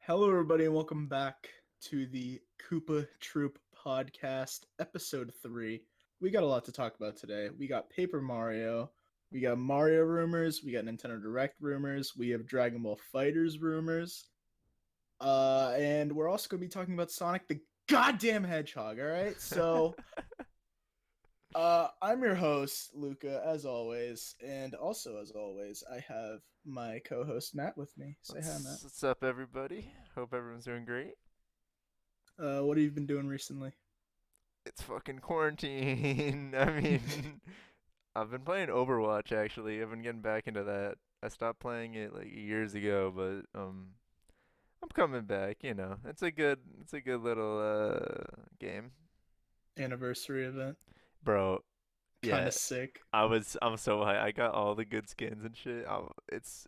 Hello, everybody, and welcome back to the Koopa Troop Podcast, Episode 3. We got a lot to talk about today. We got Paper Mario, we got Mario rumors, we got Nintendo Direct rumors, we have Dragon Ball Fighters rumors, and we're also going to be talking about Sonic the goddamn Hedgehog, alright? So, I'm your host, Luca, as always, and also, as always, I have my co-host, Matt, with me. Say hi, Matt. What's up, everybody? Hope everyone's doing great. What have you been doing recently? It's fucking quarantine. I mean, I've been playing Overwatch actually. I've been getting back into that. I stopped playing it like years ago, but I'm coming back, you know. It's a good little game. Anniversary event. Bro, Kind yeah. of sick. I'm so high. I got all the good skins and shit. It's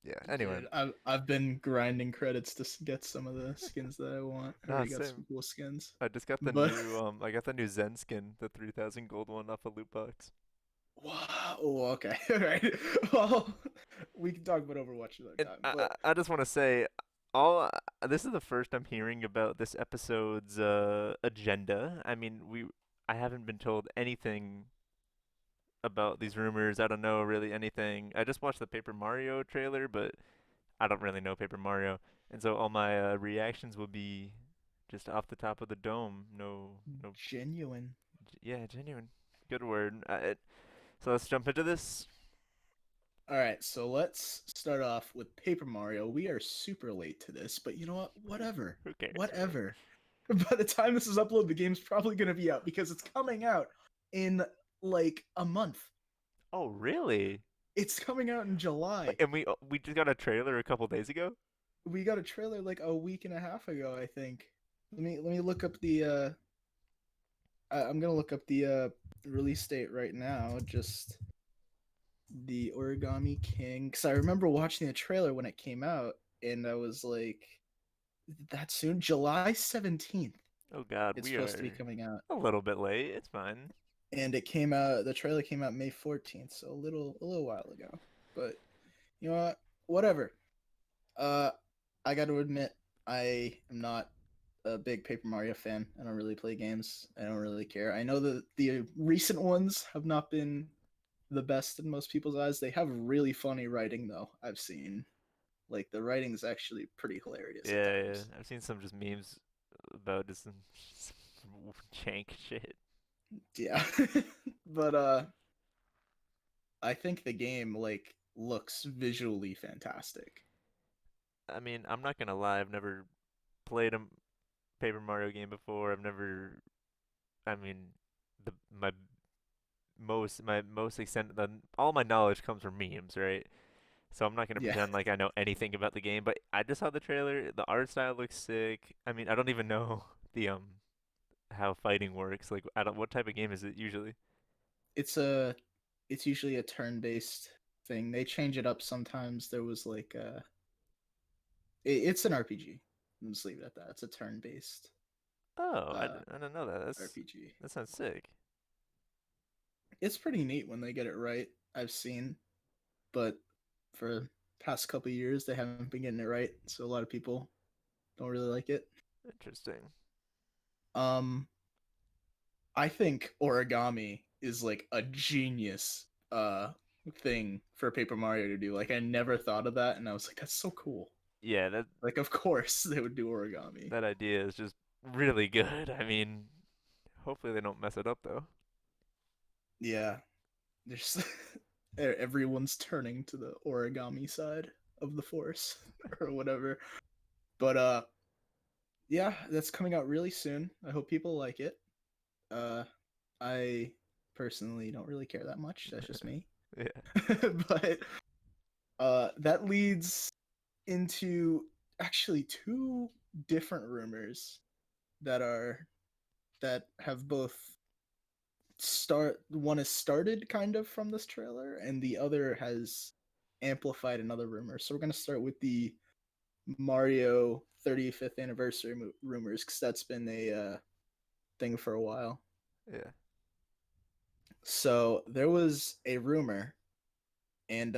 yeah. Anyway, Dude, I've been grinding credits to get some of the skins that I want. I nah, already got some same. cool skins. I just got the But new I got the new Zen skin, the 3000 gold one off a loot box. wow, oh, okay. All right. Well, we can talk about Overwatch another And time. I, But I I just want to say, all this is the first I'm hearing about this episode's agenda. I haven't been told anything about these rumors. I don't know really anything. I just watched the Paper Mario trailer, but I don't really know Paper Mario, and so all my reactions will be just off the top of the dome. No, no, genuine. yeah, genuine. Good word. So let's jump into this. All right, so let's start off with Paper Mario. We are super late to this, but you know what? Whatever. Who cares, right? Whatever. By the time this is uploaded, the game's probably going to be out because it's coming out in like a month. Oh, really? It's coming out in July. And we just got a trailer a couple days ago. We got a trailer like a week and a half ago, I think. Let me look up the I'm gonna look up the release date right now. Just the Origami King, because I remember watching the trailer when it came out, and I was like, "That soon? July 17th. Oh God, It's we supposed to be are coming out." a little bit late. It's fine. And it came out. The trailer came out May 14th, so a little while ago. But you know what? Whatever. Uh, I got to admit, I am not a big Paper Mario fan. I don't really play games. I don't really care. I know that the recent ones have not been the best in most people's eyes. They have really funny writing, though. I've seen like the writing's actually pretty hilarious at Yeah, yeah. times. I've seen some just memes about just some jank shit. Yeah, but I think the game like looks visually fantastic. I mean, I'm not gonna lie. I've never played a Paper Mario game before. I've never. I mean, the my most extent all my knowledge comes from memes, right? So I'm not gonna Yeah, pretend like I know anything about the game. But I just saw the trailer. The art style looks sick. I mean, I don't even know the how fighting works. Like, I don't. What type of game is it usually? it's a it's usually a turn-based thing. They change it up sometimes. There was like it's an RPG. Let's leave it at that. It's a turn-based Oh, uh I don't know that. RPG. That sounds sick. It's pretty neat when they get it right. I've seen, but for past couple years they haven't been getting it right, so a lot of people don't really like it. Interesting. Um, I think origami is like a genius thing for Paper Mario to do. Like I never thought of that, and I was like, that's so cool. Yeah, that Like of course they would do origami. that idea is just really good. I mean, hopefully they don't mess it up though. Yeah, there's everyone's turning to the origami side of the force or whatever. But yeah, that's coming out really soon. I hope people like it. Uh, I personally don't really care that much. That's just me. Yeah. But that leads into actually two different rumors that are that have both start one is started kind of from this trailer and the other has amplified another rumor. So we're going to start with the Mario 35th anniversary rumors because that's been a thing for a while. Yeah. So there was a rumor, and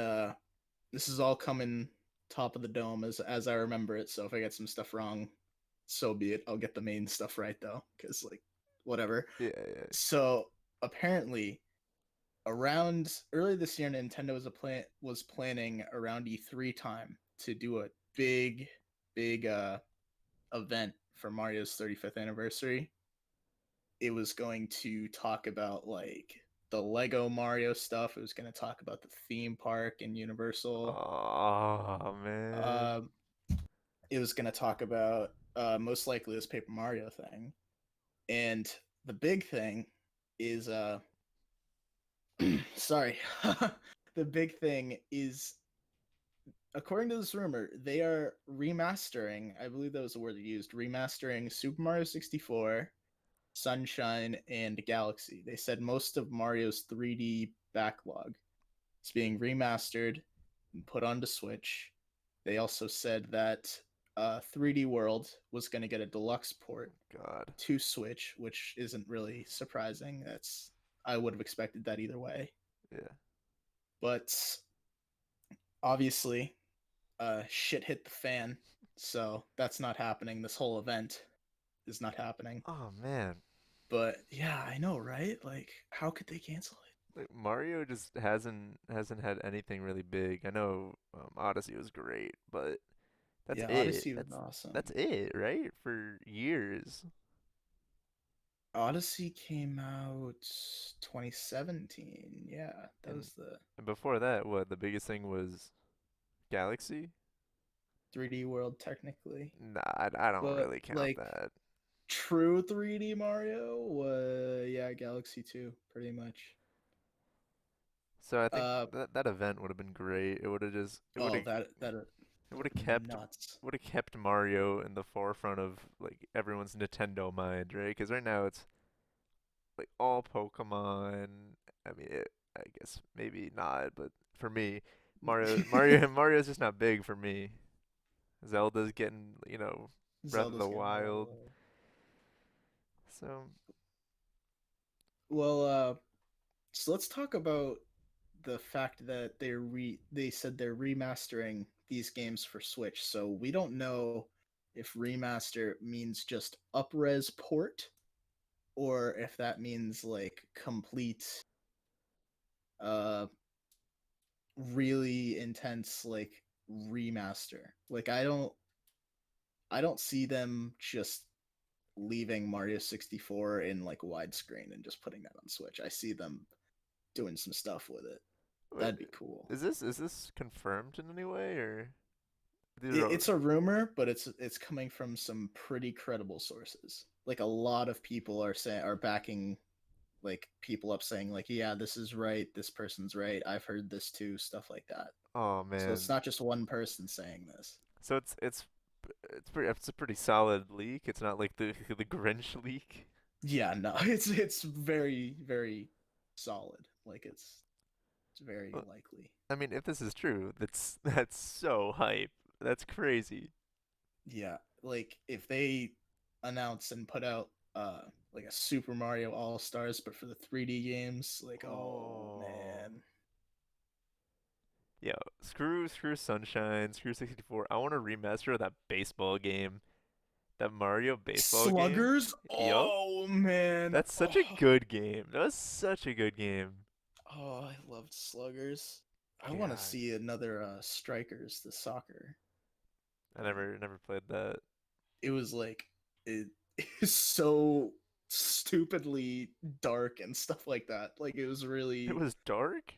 this is all coming top of the dome as I remember it. So if I get some stuff wrong, so be it. I'll get the main stuff right though, because like whatever. Yeah, yeah. So apparently, around early this year, Nintendo was planning around E3 time to do a big event for Mario's 35th anniversary. It was going to talk about like the Lego Mario stuff. It was going to talk about the theme park and Universal. Oh man. Uh, it was going to talk about most likely this Paper Mario thing. And the big thing is sorry. The big thing is, according to this rumor, they are remastering, I believe that was the word they used, remastering Super Mario 64, Sunshine, and Galaxy. They said most of Mario's 3D backlog is being remastered and put onto Switch. They also said that 3D World was going to get a deluxe port God. to Switch, which isn't really surprising. I would have expected that either way. Yeah. But obviously, shit hit the fan, so that's not happening. This whole event is not happening. Oh man. But yeah, I know, right? Like, how could they cancel it? Like, Mario just hasn't had anything really big. I know Odyssey was great, but that's Yeah, it. Odyssey was That's awesome. it, right? For years. Odyssey came out 2017. Yeah, that And, was the and before that, what the biggest thing was Galaxy? 3D world technically. Nah, I don't But really count like that. true 3D Mario, yeah, Galaxy 2 pretty much. So I think Uh that event would have been great. It would have just oh, that it would would have have been kept nuts. Mario in the forefront of like everyone's Nintendo mind, right? Because right now it's like all Pokemon. I mean, I guess maybe not, but for me, Mario's just not big for me. Zelda's getting, Breath of Zelda's the getting a Wild. little. So, Well, so let's talk about the fact that they said they're remastering these games for Switch. So we don't know if remaster means just upres port or if that means like complete uh really intense like remaster. Like I don't see them just leaving Mario 64 in like widescreen and just putting that on Switch. I see them doing some stuff with it. wait, That'd be cool. is this confirmed in any way, or these are It's a rumor, but it's coming from some pretty credible sources. Like a lot of people are backing like people up saying like, yeah, this is right, this person's right. I've heard this too, stuff like that. oh So it's man. not just one person saying this. So it's a pretty solid leak. It's not like the the Grinch leak. Yeah, no, it's very solid. Like it's very Well, likely. I mean, if this is true, that's so hype. That's crazy. Yeah, like if they announce and put out like a Super Mario All Stars, but for the 3D games, like oh Oh. man, Yo, screw Sunshine, screw 64. I want a remaster of that baseball game. That Mario baseball game. Sluggers, Yup. oh man, That's such a good game. That was such a good game. I loved Sluggers. I want to God. see another Strikers, the soccer I one. never played that. It was like it is so stupidly dark and stuff like that. Like it was It really was dark?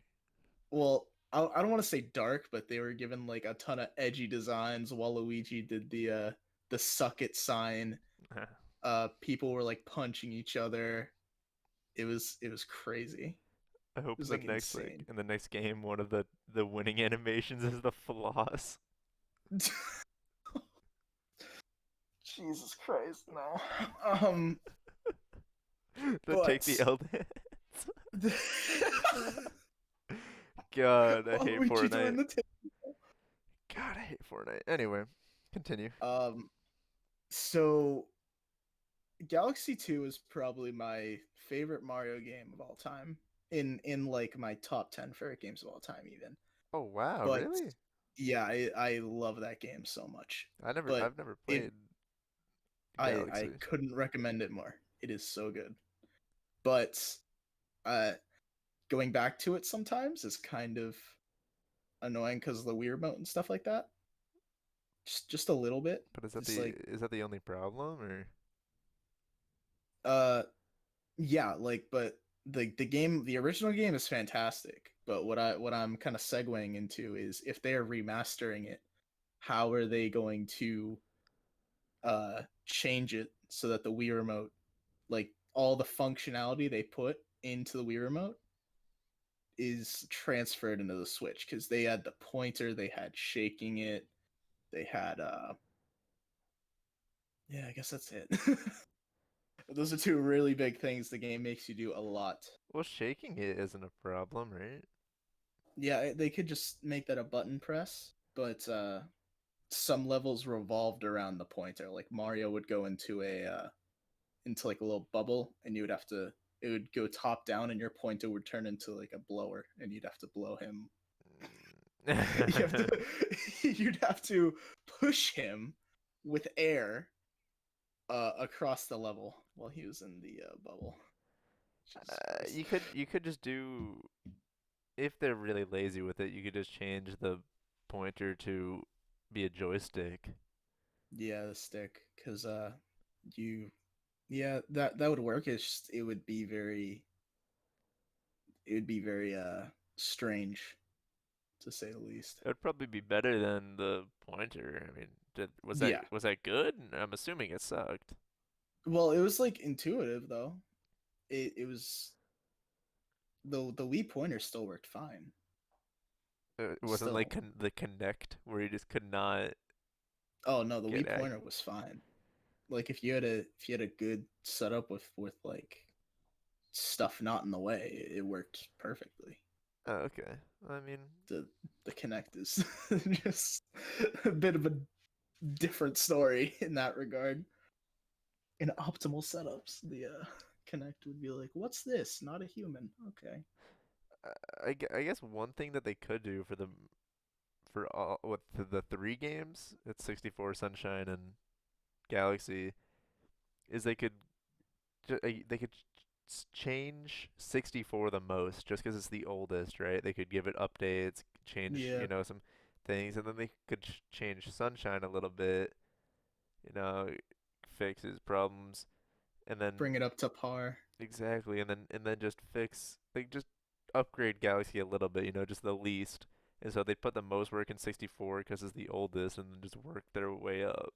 well. I don't want to say dark, but they were given like a ton of edgy designs. Waluigi did the suck it sign. People were like punching each other. It was crazy. I It hope was like insane. in the next game one of the winning animations is the floss. Jesus Christ, no. The take the But L dance. God, I hate Waluigi Fortnite. doing the God, I hate Fortnite. Anyway, continue. so Galaxy 2 is probably my favorite Mario game of all time. In like my top 10 favorite games of all time even. Oh wow, But really? Yeah, I love that game so much. But I've never if played I Galaxy. couldn't recommend it more. It is so good. But uh going back to it sometimes is kind of annoying because of the Wii remote and stuff like that. Just a little bit. But It's like is that the only problem or uh yeah, like but the original game is fantastic. But what I'm kind of segueing into is if they are remastering it, how are they going to change it so that the Wii remote, like all the functionality they put into the Wii remote is transferred into the Switch because they had the pointer, they had shaking it, they had yeah, I guess that's it. Those are two really big things the game makes you do a lot. well, shaking it isn't a problem, right? Yeah, they could just make that a button press, but some levels revolved around the pointer. Like Mario would go into like a little bubble, and you would have to it would go top down, and your pointer would turn into like a blower, and you'd have to blow him. you have Mm. to you'd have to push him with air across the level while he was in the bubble. Jesus Christ. You could just do if they're really lazy with it, you could just change the pointer to be a joystick. Yeah, the stick, because you yeah that would work. It's just, it would be very strange to say the least. It would probably be better than the pointer. I mean, Yeah. was that good? I'm assuming it sucked. Well, it was like intuitive though. It was the Wii pointer still worked fine. It wasn't like Still. the Connect where you just could not Oh no, the get Wii ac pointer was fine. Like if you had a good setup with like stuff not in the way, it worked perfectly. Oh, okay. I mean, The the Connect is just a bit of a different story in that regard. In optimal setups, the Connect would be like, "What's this? Not a human." Okay. I guess one thing that they could do for for all with the three games, it's 64, Sunshine, and Galaxy, is they could change 64 the most just because it's the oldest, right? They could give it updates, change, Yeah. some things, and then they could change Sunshine a little bit, you know, fix his problems, and then Bring it up to par. exactly, and then just fix like just upgrade Galaxy a little bit, just the least. And so they put the most work in 64 because it's the oldest, and then just work their way up.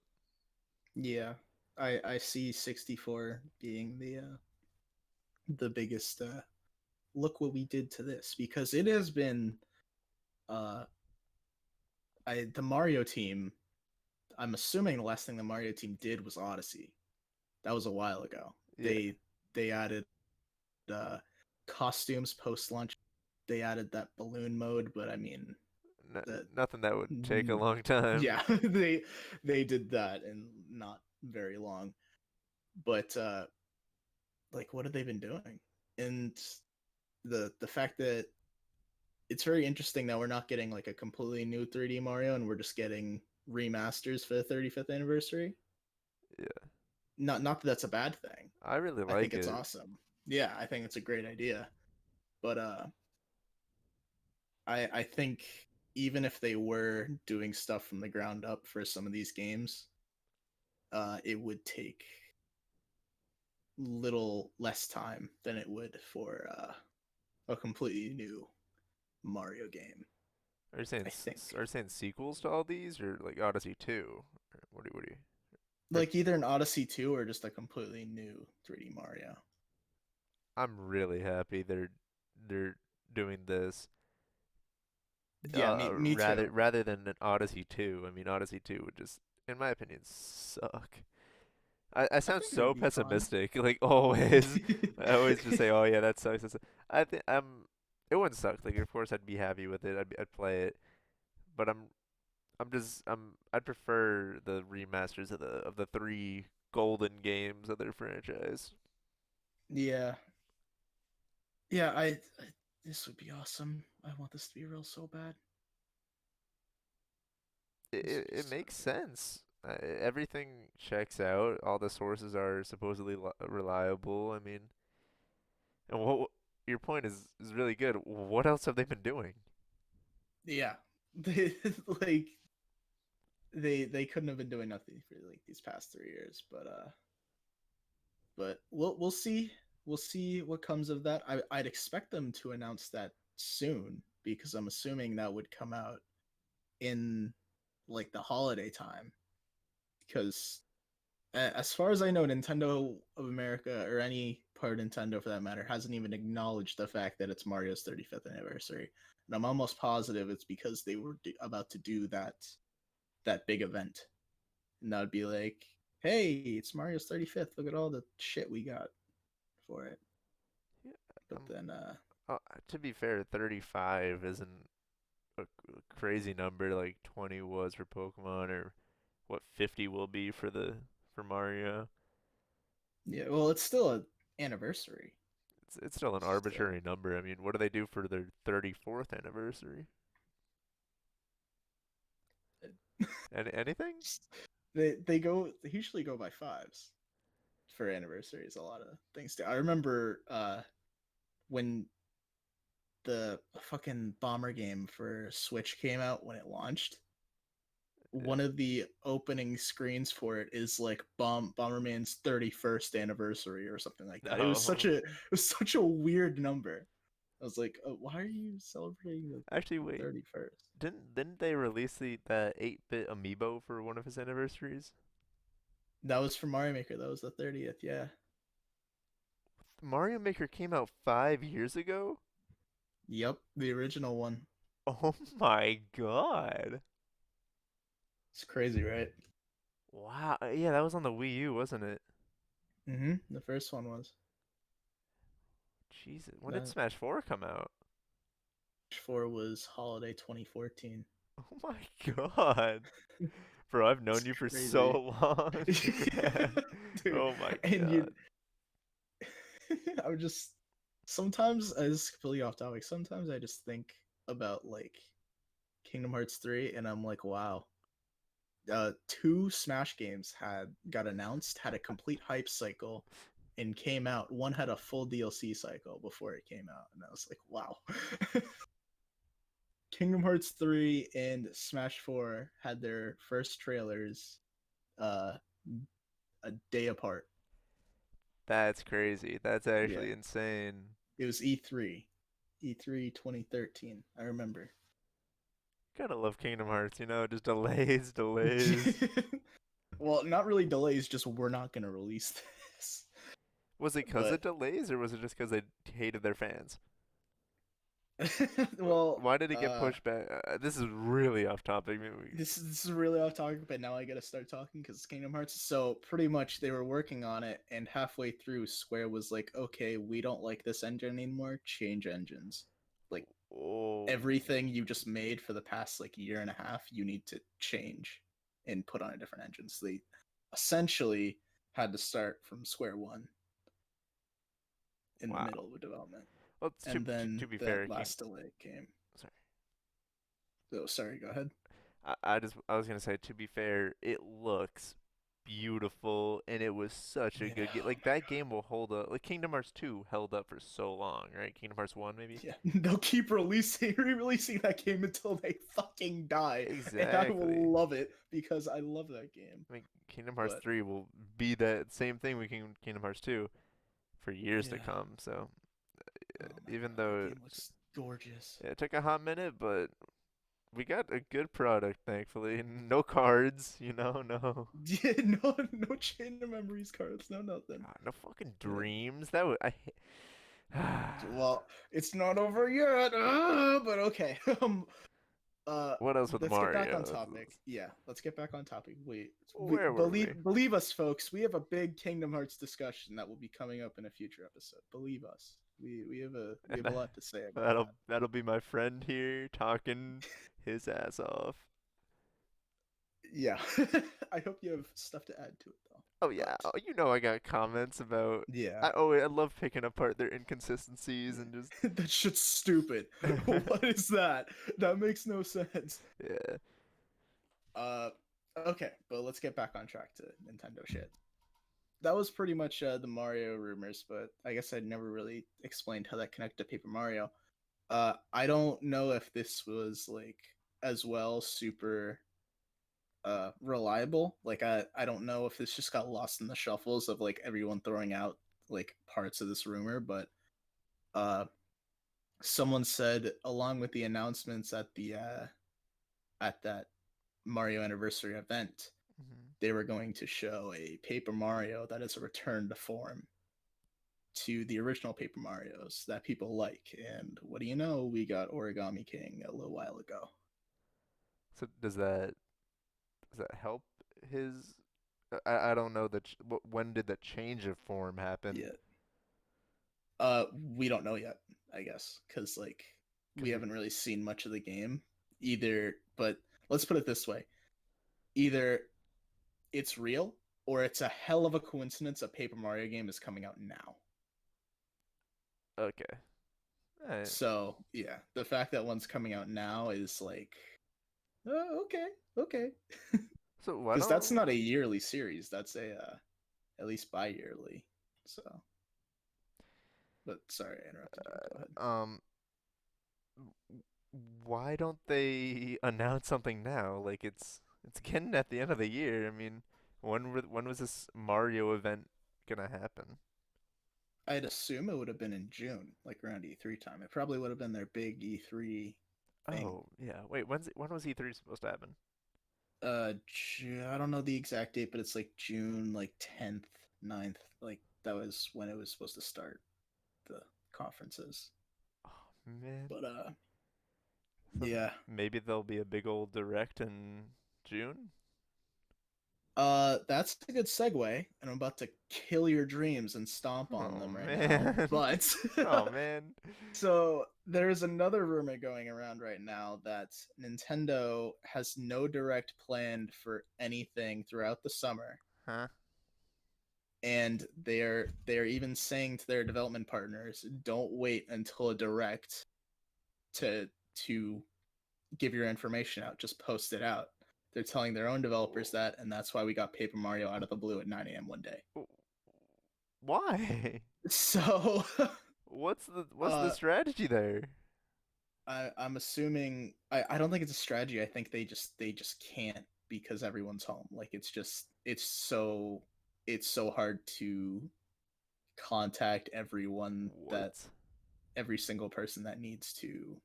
Yeah. I see 64 being the biggest look what we did to this because it has been uh I the Mario team, I'm assuming the last thing the Mario team did was Odyssey. That was a while ago. Yeah, They added uh costumes post launch. They added that balloon mode, but I mean n that nothing that would take a long time. yeah, they did that in not very long. But like what have they been doing? And the fact that it's very interesting that we're not getting like a completely new 3D Mario and we're just getting remasters for the 35th anniversary. Yeah, Not that that's a bad thing. I really I think like it's it. awesome. Yeah, I think it's a great idea. But I think even if they were doing stuff from the ground up for some of these games, it would take little less time than it would for a completely new Mario game. I Are think you saying sequels to all these, or like Odyssey 2? Or what do you? Or, like either an Odyssey 2 or just a completely new 3D Mario. I'm really happy they're doing this. Yeah, me too. Rather than an Odyssey 2. I mean, Odyssey 2 would just, in my opinion, suck. I I sound think it so would be fun. pessimistic, like always. I always just say, "Oh yeah, that sucks." I think it wouldn't suck. Like, of course, I'd be happy with it. I'd play it, but I'd prefer the remasters of the three golden games of their franchise. Yeah, yeah. This would be awesome. I want this to be real so bad. It makes sense. Everything checks out. All the sources are supposedly reliable. I mean, and what your point is really good. What else have they been doing? Yeah, they like they couldn't have been doing nothing for like these past 3 years, but we'll see. We'll see what comes of that. I'd expect them to announce that soon because I'm assuming that would come out in like the holiday time. Because as far as I know, Nintendo of America or any part of Nintendo for that matter hasn't even acknowledged the fact that it's Mario's 35th anniversary, and I'm almost positive it's because they were about to do that big event, and that would be like, hey, it's Mario's 35th. Look at all the shit we got for it. Yeah, But um, then, to be fair, 35 isn't a crazy number like 20 was for Pokemon or what 50 will be for the for Mario. yeah, well, it's still an anniversary. It's still an Still, arbitrary number. I mean, what do they do for their 34th anniversary? Anything? they usually go by fives for anniversaries. A lot of things do. I remember when the fucking bomber game for Switch came out when it launched. One of the opening screens for it is like Bomberman's 31st anniversary or something like that. It was such No. a weird number. I was like, why are you celebrating the Actually, wait. 31st? Didn't they release the 8-bit amiibo for one of his anniversaries? That was for Mario Maker. That was the 30th. Yeah. Mario Maker came out 5 years ago? Yep, the original one. Oh my God. It's crazy, right? Wow. Yeah, that was on the Wii U, wasn't it? The first one was Jesus. When did that. Smash 4 come out? 4 was holiday 2014. Oh my God. Bro, I've known It's you for so crazy. long. Dude, Oh my and God. you I would just sometimes as completely off topic, sometimes I just think about like Kingdom Hearts 3 and I'm like, wow. Two Smash games had got announced, had a complete hype cycle, and came out. One had a full DLC cycle before it came out, and I was like, wow. Kingdom Hearts 3 and Smash 4 had their first trailers uh a day apart. That's crazy. That's Yeah. actually insane. It was E3. E3 2013. I remember. Gotta love Kingdom Hearts, just delays, delays. Well, not really delays, just we're not going to release this. Was it because of But delays or was it just because they hated their fans? well, Why did it get pushed back? This is really off topic. Maybe this is really off topic, but now I got to start talking because it's Kingdom Hearts. So pretty much they were working on it, and halfway through, Square was like, "Okay, we don't like this engine anymore. Change engines. Like oh, everything you just made for the past like year and a half, you need to change and put on a different engine." So they essentially had to start from square one in the wow. middle of development, Well, and to then be that fair, King. last delay came. Sorry, Oh, sorry. Go ahead. I was gonna say to be fair, it looks beautiful and it was such a Yeah. good game. Oh Like my that game will hold up. Like Kingdom Hearts 2 held up for so long, right? Kingdom Hearts 1 maybe. Yeah, they'll keep re-releasing that game until they fucking die, and I Exactly. will love it because I love that game. I mean, Kingdom Hearts But 3 will be that same thing with Kingdom Hearts 2 for years to yeah, come. So oh my even god, that though game looks gorgeous. it took a hot minute, but we got a good product, thankfully. No cards, no, Yeah, no chain of memories cards, no nothing. God, no fucking But dreams. That would well, it's not over yet. But okay. Uh, What else with let's get back on Mario? topic. Yeah, let's get back on topic. Where were we? Believe us, folks. We have a big Kingdom Hearts discussion that will be coming up in a future episode. Believe us. We And have a lot to say about that'll be my friend here talking his ass off. that. Yeah, I hope you have stuff to add to it though. Oh yeah, But I got comments about. yeah, I love picking apart their inconsistencies and just that shit's stupid. What is that? That makes no sense. yeah. Uh, okay, but let's get back on track to Nintendo shit. That was pretty much the Mario rumors, but I guess I never really explained how that connected to Paper Mario. I don't know if this was like as well super reliable. Like I don't know if this just got lost in the shuffles of like everyone throwing out like parts of this rumor, but uh someone said along with the announcements at that Mario anniversary event, Hmm. they were going to show a Paper Mario that is a return to form to the original Paper Marios that people like. And what do you know? We got Origami King a little while ago. So does that help his? I don't know when did the change of form happen? Yeah. We don't know yet, I guess, because like we Because we haven't really seen much of the game either. But let's put it this way: either it's real or it's a hell of a coincidence a Paper Mario game is coming out now. okay. Alright. So yeah, the fact that one's coming out now is like, okay, okay, So why because that's don't not a yearly series. That's a at least bi-yearly. So, but sorry, I interrupted you. Go ahead. um why don't they announce something now? Like it's getting at the end of the year. I mean, when was this Mario event gonna happen? I'd assume it would have been in June, like around E3 time. It probably would have been their big E3 thing. Oh, yeah. Wait, when was E3 supposed to happen? I don't know the exact date, but it's like June, like 10th, 9th. Like that was when it was supposed to start the conferences. Oh, man. But So yeah. maybe there'll be a big old direct in June? That's a good segue, and I'm about to kill your dreams and stomp on Oh, them right now. man. But Oh, man. so there's another rumor going around right now that Nintendo has no direct planned for anything throughout the summer, Huh? and they're even saying to their development partners, "Don't wait until a direct to give your information out. Just post it out." They're telling their own developers that, and that's why we got Paper Mario out of the blue at 9 a.m. one day. Why? So, What's the uh, strategy there? I'm assuming I don't think it's a strategy. I think they just can't because everyone's home. Like it's so hard to contact What? every single person that needs to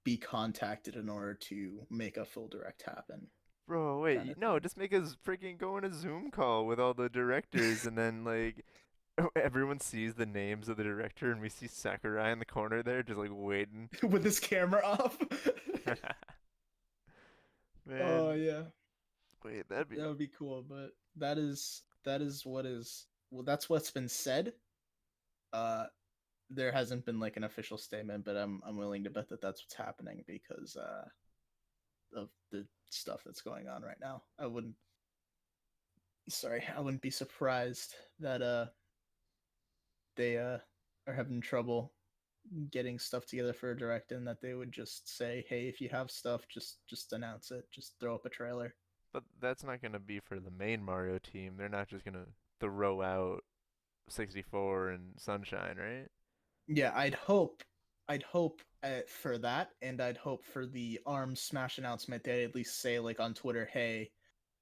be contacted in order to make a full direct happen, Bro, kind wait, of no, thing. just make us freaking go on a Zoom call with all the directors and then like everyone sees the names of the director and we see Sakurai in the corner there just like waiting. With his camera off. Oh Man, yeah, wait, that'd be that would be cool. But that is what is well. That's what's been said. Uh, there hasn't been like an official statement, but I'm willing to bet that that's what's happening because of the stuff that's going on right now. I wouldn't be surprised that they are having trouble getting stuff together for a direct, and that they would just say, "Hey, if you have stuff, just announce it. Just throw up a trailer." but that's not gonna be for the main Mario team. They're not just gonna throw out 64 and Sunshine, right? Yeah, I'd hope for that, and I'd hope for the Arms Smash announcement. They at least say like on Twitter, "Hey,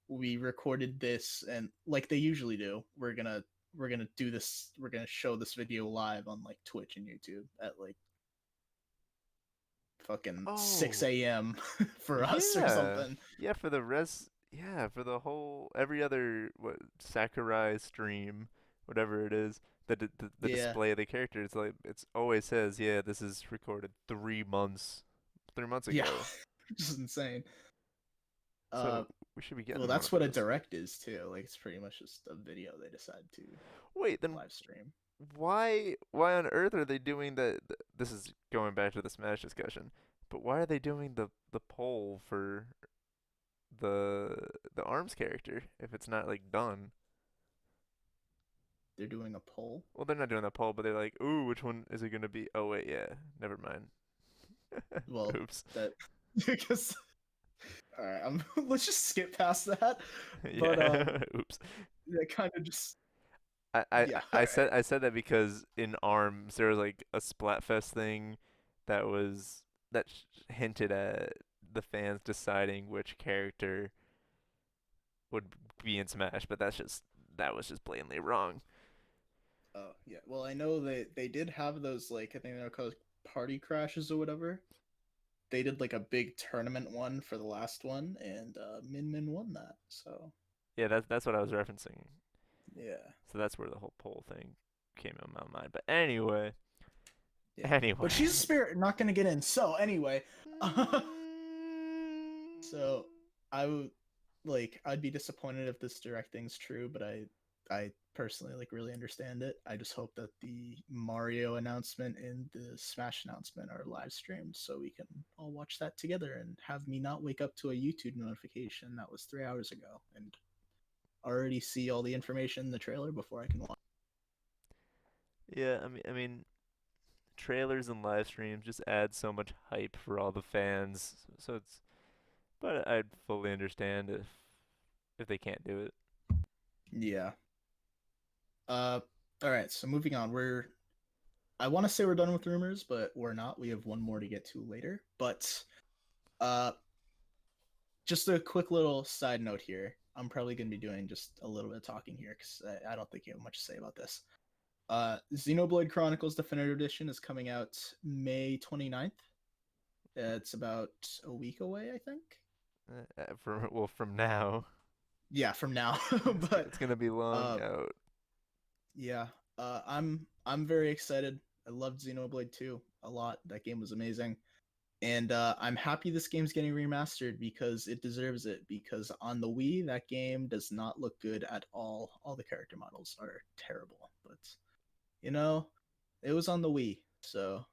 we recorded this," and like they usually do, we're gonna do this. We're gonna show this video live on like Twitch and YouTube at like fucking Oh, 6 a.m. for us or yeah. something. Yeah, for the rest, yeah, for the whole every other what Sakurai stream, whatever it is, the Yeah, display of the character, it's like it's always says, yeah, this is recorded 3 months yeah, ago. just insane. Uh, So we should be well, getting one that's of what a those. direct is too. Like it's pretty much just a video they decide to Wait, then live stream. why on earth are they doing this is going back to the Smash discussion, but why are they doing the poll for the arms character if it's not like done? They're doing a poll. Well, they're not doing that poll, but they're like, ooh, which one is it gonna be? Oh wait, yeah, never mind. Well, Oops. that because All right, let's just skip past that. But Yeah. Oops. that kind of just I, I yeah. All I right. said I said that because in Arms there was like a Splatfest thing that was that hinted at the fans deciding which character would be in Smash, but that was just blatantly wrong. Oh yeah. Well, I know they did have those like I think they're called party crashes or whatever. They did like a big tournament one for the last one, and Min Min won that. So Yeah, that's what I was referencing. yeah, So that's where the whole poll thing came in my mind. But anyway, yeah. But she's a anyway. spirit, not gonna get in. So anyway, so I would like I'd be disappointed if this directing's true, but I personally like really understand it. I just hope that the Mario announcement and the Smash announcement are live streamed so we can all watch that together and have me not wake up to a YouTube notification that was 3 hours ago and already see all the information in the trailer before I can watch. Yeah, I mean, trailers and live streams just add so much hype for all the fans. So it's, but I'd fully understand if they can't do it. Yeah. Uh all right, so moving on. I want to say we're done with rumors, but we're not. We have one more to get to later. But uh just a quick little side note here. I'm probably going to be doing just a little bit of talking here because I don't think you have much to say about this. Xenoblade Chronicles Definitive Edition is coming out May 29th. It's about a week away, I think. From now, Yeah, from now. But it's gonna be long uh, out. yeah, I'm very excited. I loved Xenoblade 2 a lot. That game was amazing. And I'm happy this game's getting remastered because it deserves it. Because on the Wii, that game does not look good at all. All the character models are terrible. But you know, it was on the Wii, so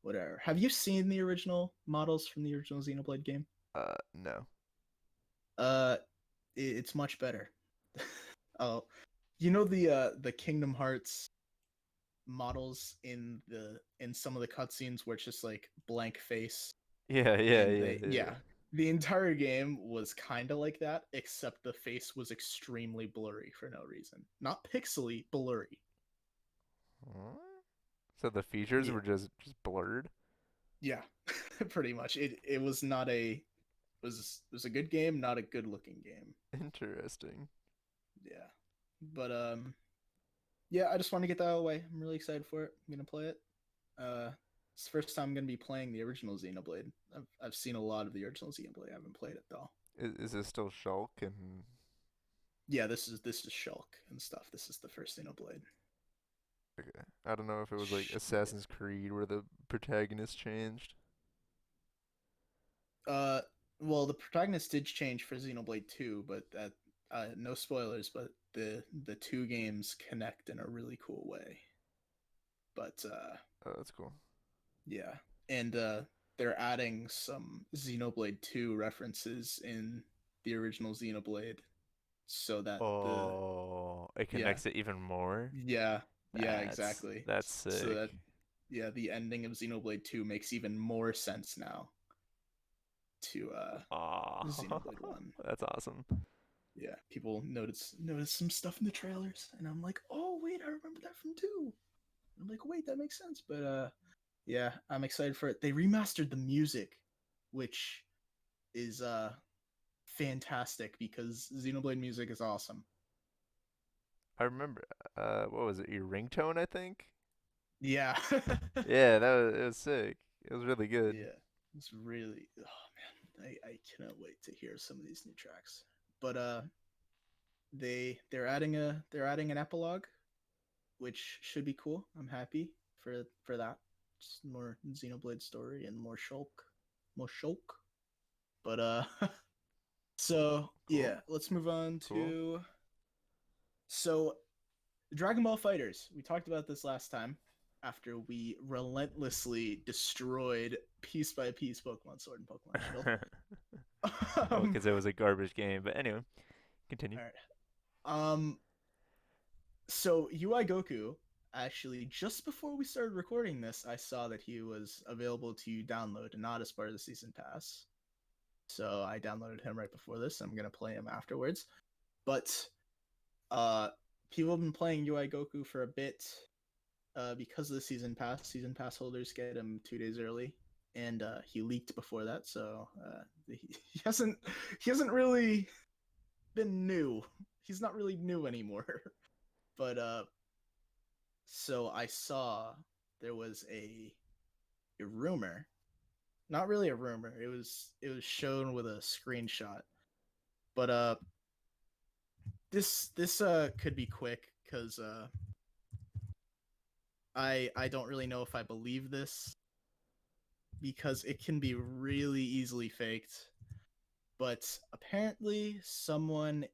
whatever. Have you seen the original models from the original Xenoblade game? No. Uh, it's much better. Oh, you know the Kingdom Hearts models in some of the cutscenes where it's just like blank face Yeah, yeah, and yeah, they yeah. yeah, the entire game was kind of like that except the face was extremely blurry for no reason, not pixely, blurry. Huh? So the features Yeah, were just blurred. yeah. Pretty much it was not a it was a good game, not a good looking game. Interesting. Yeah, but yeah, I just want to get that out of the way. I'm really excited for it. I'm gonna play it. It's the first time I'm gonna be playing the original Xenoblade. I've seen a lot of the original Xenoblade. I haven't played it though. Is this still Shulk and Yeah, this is Shulk and stuff. This is the first Xenoblade. okay. I don't know if it was like Yeah. Assassin's Creed where the protagonist changed. Uh, well, the protagonist did change for Xenoblade 2, but that no spoilers, but the two games connect in a really cool way. But Oh, that's cool. yeah, and they're adding some Xenoblade 2 references in the original Xenoblade so that the Oh, it yeah, connects it even more. yeah, yeah, That's exactly. that's So that sick. yeah, the ending of Xenoblade 2 makes even more sense now to Oh, Xenoblade 1. that's awesome. Yeah, people notice some stuff in the trailers and I'm like, "Oh, wait, I remember that from 2." I'm like, "Wait, that makes sense." But yeah, I'm excited for it. They remastered the music, which is fantastic because Xenoblade music is awesome. I remember. What was it? Your ringtone, I think. Yeah. Yeah, it was sick. It was really good. Yeah. It's really oh man, I cannot wait to hear some of these new tracks. But they're adding an epilogue, which should be cool. I'm happy for that. Just more Xenoblade story and more Shulk. More Shulk. But so Cool, yeah, let's move on cool. to so Dragon Ball Fighters. We talked about this last time after we relentlessly destroyed piece by piece Pokemon Sword and Pokemon Shield. Well, um, because it was a garbage game. But anyway, continue. all right. Um, so UI Goku actually just before we started recording this, I saw that he was available to download and not as part of the season pass. So I downloaded him right before this. I'm gonna play him afterwards. But people have been playing UI Goku for a bit because of the season pass. Season pass holders get him 2 days early, and he leaked before that, so he hasn't really been new. He's not really new anymore. But so I saw there was a rumor, not really a rumor. It was shown with a screenshot. But this could be quick because I don't really know if I believe this because it can be really easily faked. But apparently, someone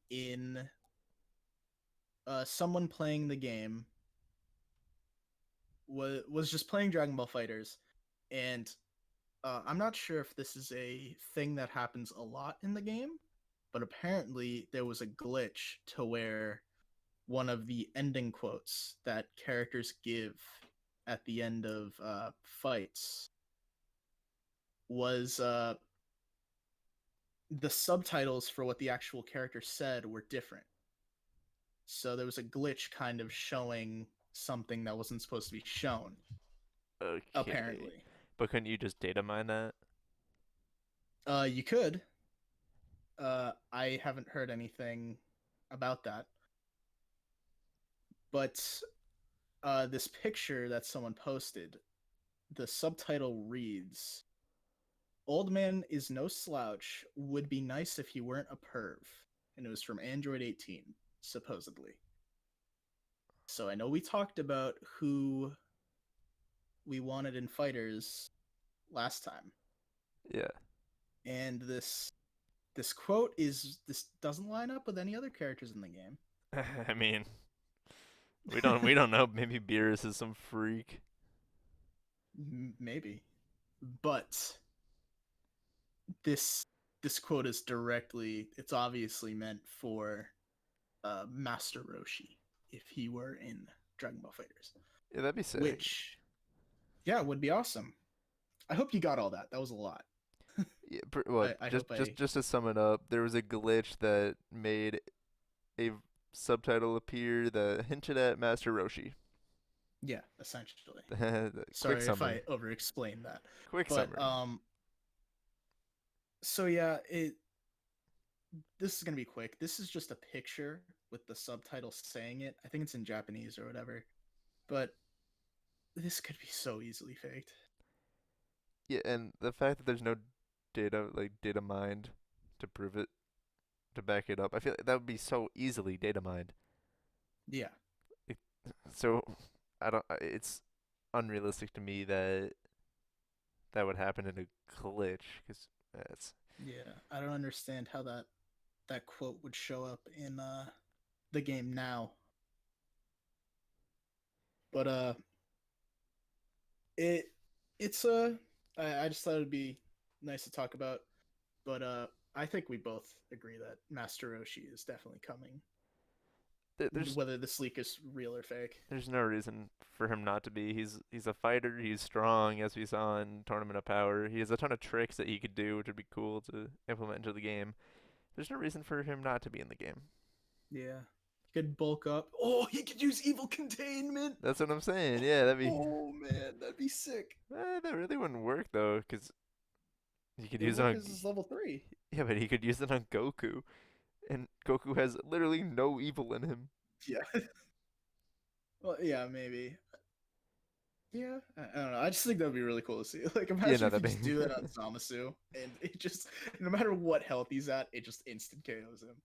playing the game was just playing Dragon Ball Fighters, and I'm not sure if this is a thing that happens a lot in the game, but apparently there was a glitch to where one of the ending quotes that characters give at the end of fights was the subtitles for what the actual character said were different. So there was a glitch kind of showing something that wasn't supposed to be shown, Okay. apparently. But couldn't you just data mine that? You could. I haven't heard anything about that. But this picture that someone posted, the subtitle reads, "Old man is no slouch. Would be nice if he weren't a perv." And it was from Android 18, supposedly. So I know we talked about who we wanted in fighters last time. Yeah. And this quote is this doesn't line up with any other characters in the game. I mean, we don't know. Maybe Beerus is some freak. Maybe. But this this quote is directly, it's obviously meant for Master Roshi if he were in Dragon Ball Fighters. Yeah, that'd be sick. Which, yeah, would be awesome. I hope you got all that. That was a lot. Yeah, well, I just hope just I. just to sum it up, there was a glitch that made a subtitle appear that hinted at Master Roshi. Yeah, essentially. Quick Sorry if I summary. over explained that. Quick But summary. so yeah, this is gonna be quick. This is just a picture with the subtitle saying it. I think it's in Japanese or whatever. But this could be so easily faked. Yeah, and the fact that there's no data mined to prove it, to back it up, I feel like that would be so easily data mined. Yeah. It, so I don't. It's unrealistic to me that that would happen in a glitch because it's Yeah. I don't understand how that quote would show up in the game now. But it it's I just thought it'd be nice to talk about. But I think we both agree that Master Roshi is definitely coming, there's whether this leak is real or fake. there's no reason for him not to be. He's a fighter. He's strong, as we saw in Tournament of Power. He has a ton of tricks that he could do, which would be cool to implement into the game. There's no reason for him not to be in the game. Yeah. He could bulk up. Oh, he could use evil containment. That's what I'm saying. Yeah, that'd be. Oh man, that'd be sick. That really wouldn't work though, because he could It would use it work on. as his level 3. Yeah, but he could use it on Goku, and Goku has literally no evil in him. Yeah. Well, yeah, maybe. Yeah, I don't know. I just think that'd be really cool to see. Like, Yeah, imagine no, if you that'd just be. do that on Zamasu, and it just, no matter what health he's at, it just instant KOs him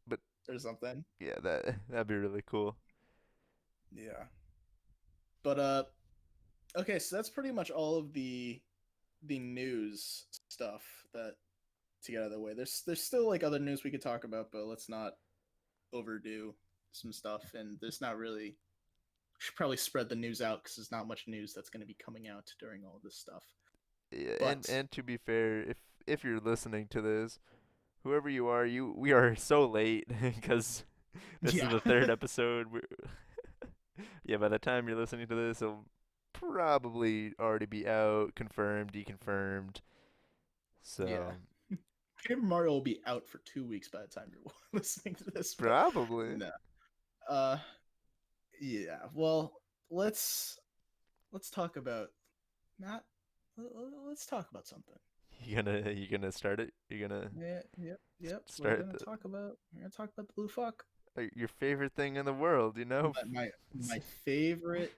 But or something. yeah, that'd be really cool. Yeah. But okay, so that's pretty much all of the news stuff that to get out of the way. There's still like other news we could talk about, but let's not overdo some stuff. And there's not really, should probably spread the news out because there's not much news that's going to be coming out during all this stuff. Yeah, and But and to be fair, if you're listening to this, whoever you are, we are so late because this is yeah, the third episode. Yeah, by the time you're listening to this, it'll probably already be out, confirmed, deconfirmed. Yeah. So Paper Mario will be out for 2 weeks by the time you're listening to this, but probably no. Uh, yeah. Well, let's let's talk about not. Let's talk about something. you gonna start it. You're gonna Yeah. Yep. Yep. start the We're gonna talk about the blue fuck. your favorite thing in the world. You know, My favorite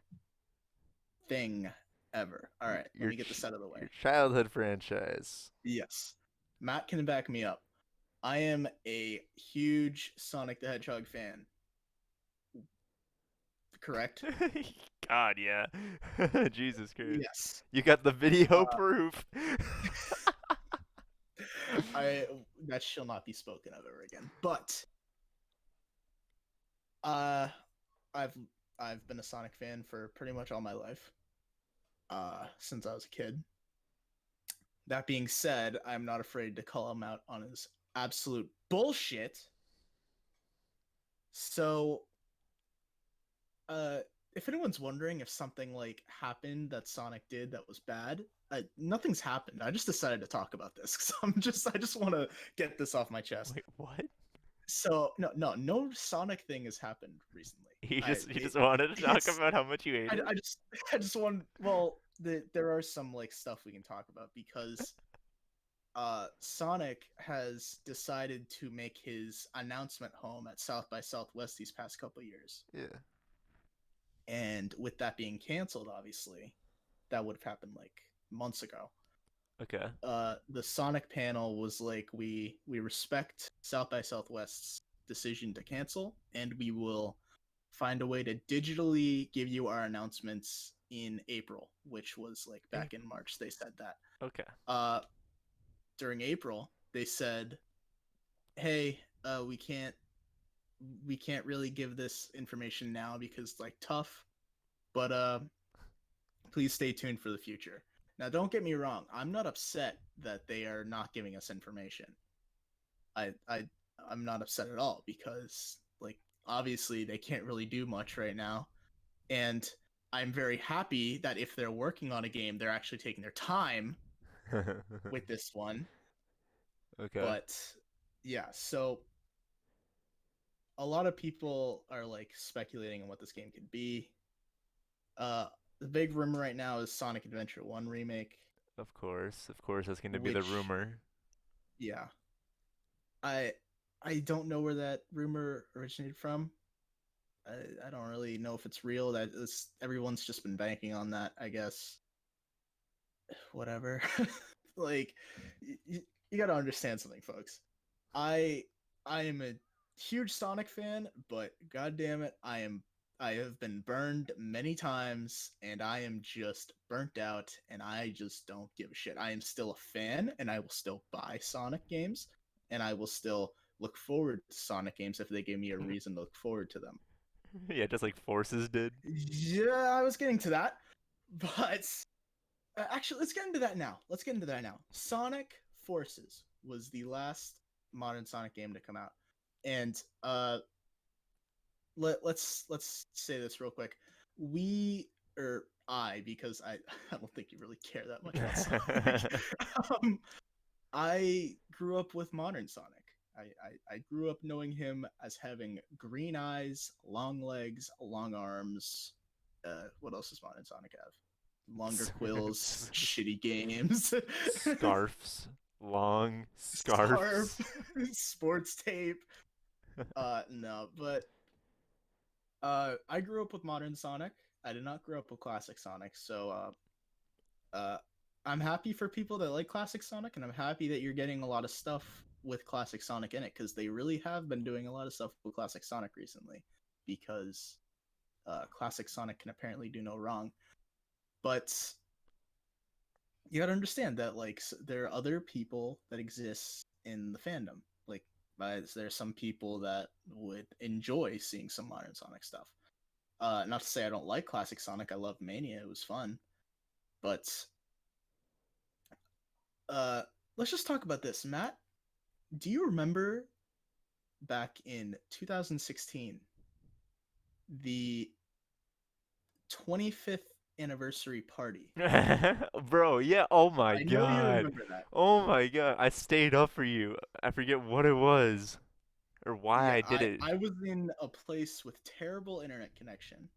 thing ever. All right. Let your me get this out of the way. your childhood franchise. Yes. Matt can back me up. I am a huge Sonic the Hedgehog fan. Correct? God, yeah. Jesus Christ. Yes. You got the video Uh, proof. I that shall not be spoken of ever again. But uh, I've I've been a Sonic fan for pretty much all my life. Since I was a kid. That being said, I'm not afraid to call him out on his absolute bullshit. So, uh, if anyone's wondering if something like happened that Sonic did that was bad, nothing's happened. I just decided to talk about this because I just want to get this off my chest. Wait, what? So no Sonic thing has happened recently. You just wanted to talk It's about how much you hate it? I just I just want well there are some like stuff we can talk about because Sonic has decided to make his announcement home at South by Southwest these past couple years. Yeah. And with that being canceled, obviously, that would have happened like months ago. Okay. The Sonic panel was like, we respect South by Southwest's decision to cancel, and we will find a way to digitally give you our announcements in April, which was like back in March. They said that. Okay. During April, they said, "Hey, we can't really give this information now because like tough, but please stay tuned for the future." Now, don't get me wrong. I'm not upset that they are not giving us information. I I I'm not upset at all because like obviously they can't really do much right now, and I'm very happy that if they're working on a game, they're actually taking their time with this one. Okay. But yeah, so a lot of people are like speculating on what this game could be. The big rumor right now is Sonic Adventure 1 remake, Of course. Of course, that's going to be the which rumor. yeah, I I don't know where that rumor originated from. I don't really know if it's real. That is, everyone's just been banking on that, I guess. Whatever. Like, you got to understand something, folks. I I am a huge Sonic fan, but god damn it, I have been burned many times and I am just burnt out and I just don't give a shit. I am still a fan and I will still buy Sonic games and I will still look forward to Sonic games if they give me a reason to look forward to them. Yeah, just like Forces did. Yeah, I was getting to that. But actually, let's get into that now. Sonic Forces was the last modern Sonic game to come out. And let's say this real quick. We or I, because I don't think you really care that much about Sonic. um, I grew up with modern Sonic. I grew up knowing him as having green eyes, long legs, long arms. What else does modern Sonic have? Longer quills, shitty games, Scarfs. Long scarf, scarfs. sports tape. No, but I grew up with modern Sonic. I did not grow up with classic Sonic, so uh, I'm happy for people that like classic Sonic, and I'm happy that you're getting a lot of stuff with classic Sonic in it because they really have been doing a lot of stuff with classic Sonic recently. Because classic Sonic can apparently do no wrong, but you gotta understand that like there are other people that exist in the fandom. Like there's some people that would enjoy seeing some modern Sonic stuff. Not to say I don't like classic Sonic. I love Mania. It was fun, but uh, let's just talk about this, Matt. Do you remember back in 2016 the 25th anniversary party. Bro, yeah. Oh my I know you God. remember that. Oh my God. I stayed up for you. I forget what it was or why Yeah, I did it. I was in a place with terrible internet connection,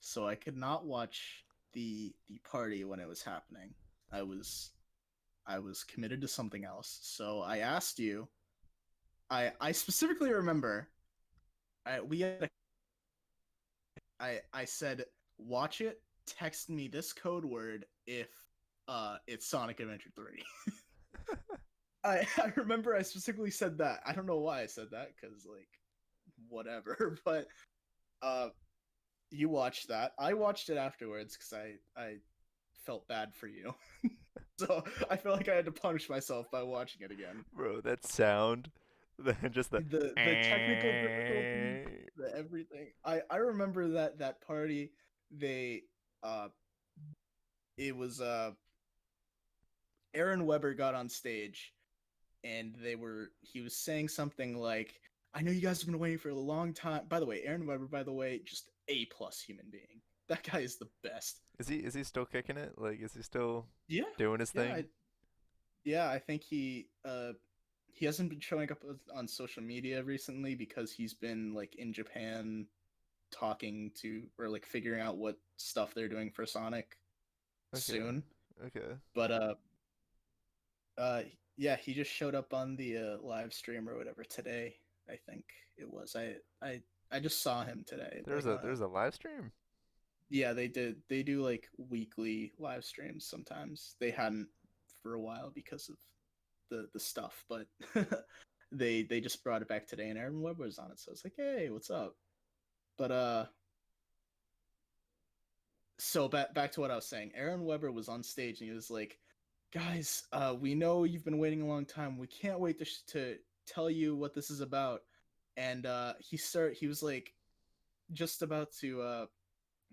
so I could not watch the party when it was happening. I was I was committed to something else. So I asked you. I specifically remember we had I said watch it. Text me this code word if it's Sonic Adventure 3. I remember I specifically said that. I don't know why I said that because like whatever, but uh you watched that. I watched it afterwards because I felt bad for you. So I felt like I had to punish myself by watching it again. Bro, that sound. Just the The technical difficulties, the everything. I remember that party. They uh it was Aaron Weber got on stage and he was saying something like, I know you guys have been waiting for a long time. By the way, Aaron Weber, by the way, just A plus human being. That guy is the best. is he still kicking it? Like is he still Yeah, doing his yeah, thing? yeah. I think he hasn't been showing up on social media recently because he's been like in Japan talking to or like figuring out what stuff they're doing for Sonic Okay. soon. Okay. But uh yeah, he just showed up on the live stream or whatever today. I think it was. I just saw him today. Like There's a live stream? yeah, they do like weekly live streams sometimes. They hadn't for a while because of the stuff, but they just brought it back today and Aaron Webb was on it. So it's like, hey, what's up? But so back to what I was saying. Aaron Weber was on stage and he was like, "Guys, we know you've been waiting a long time. We can't wait to tell you what this is about." And he was like just about to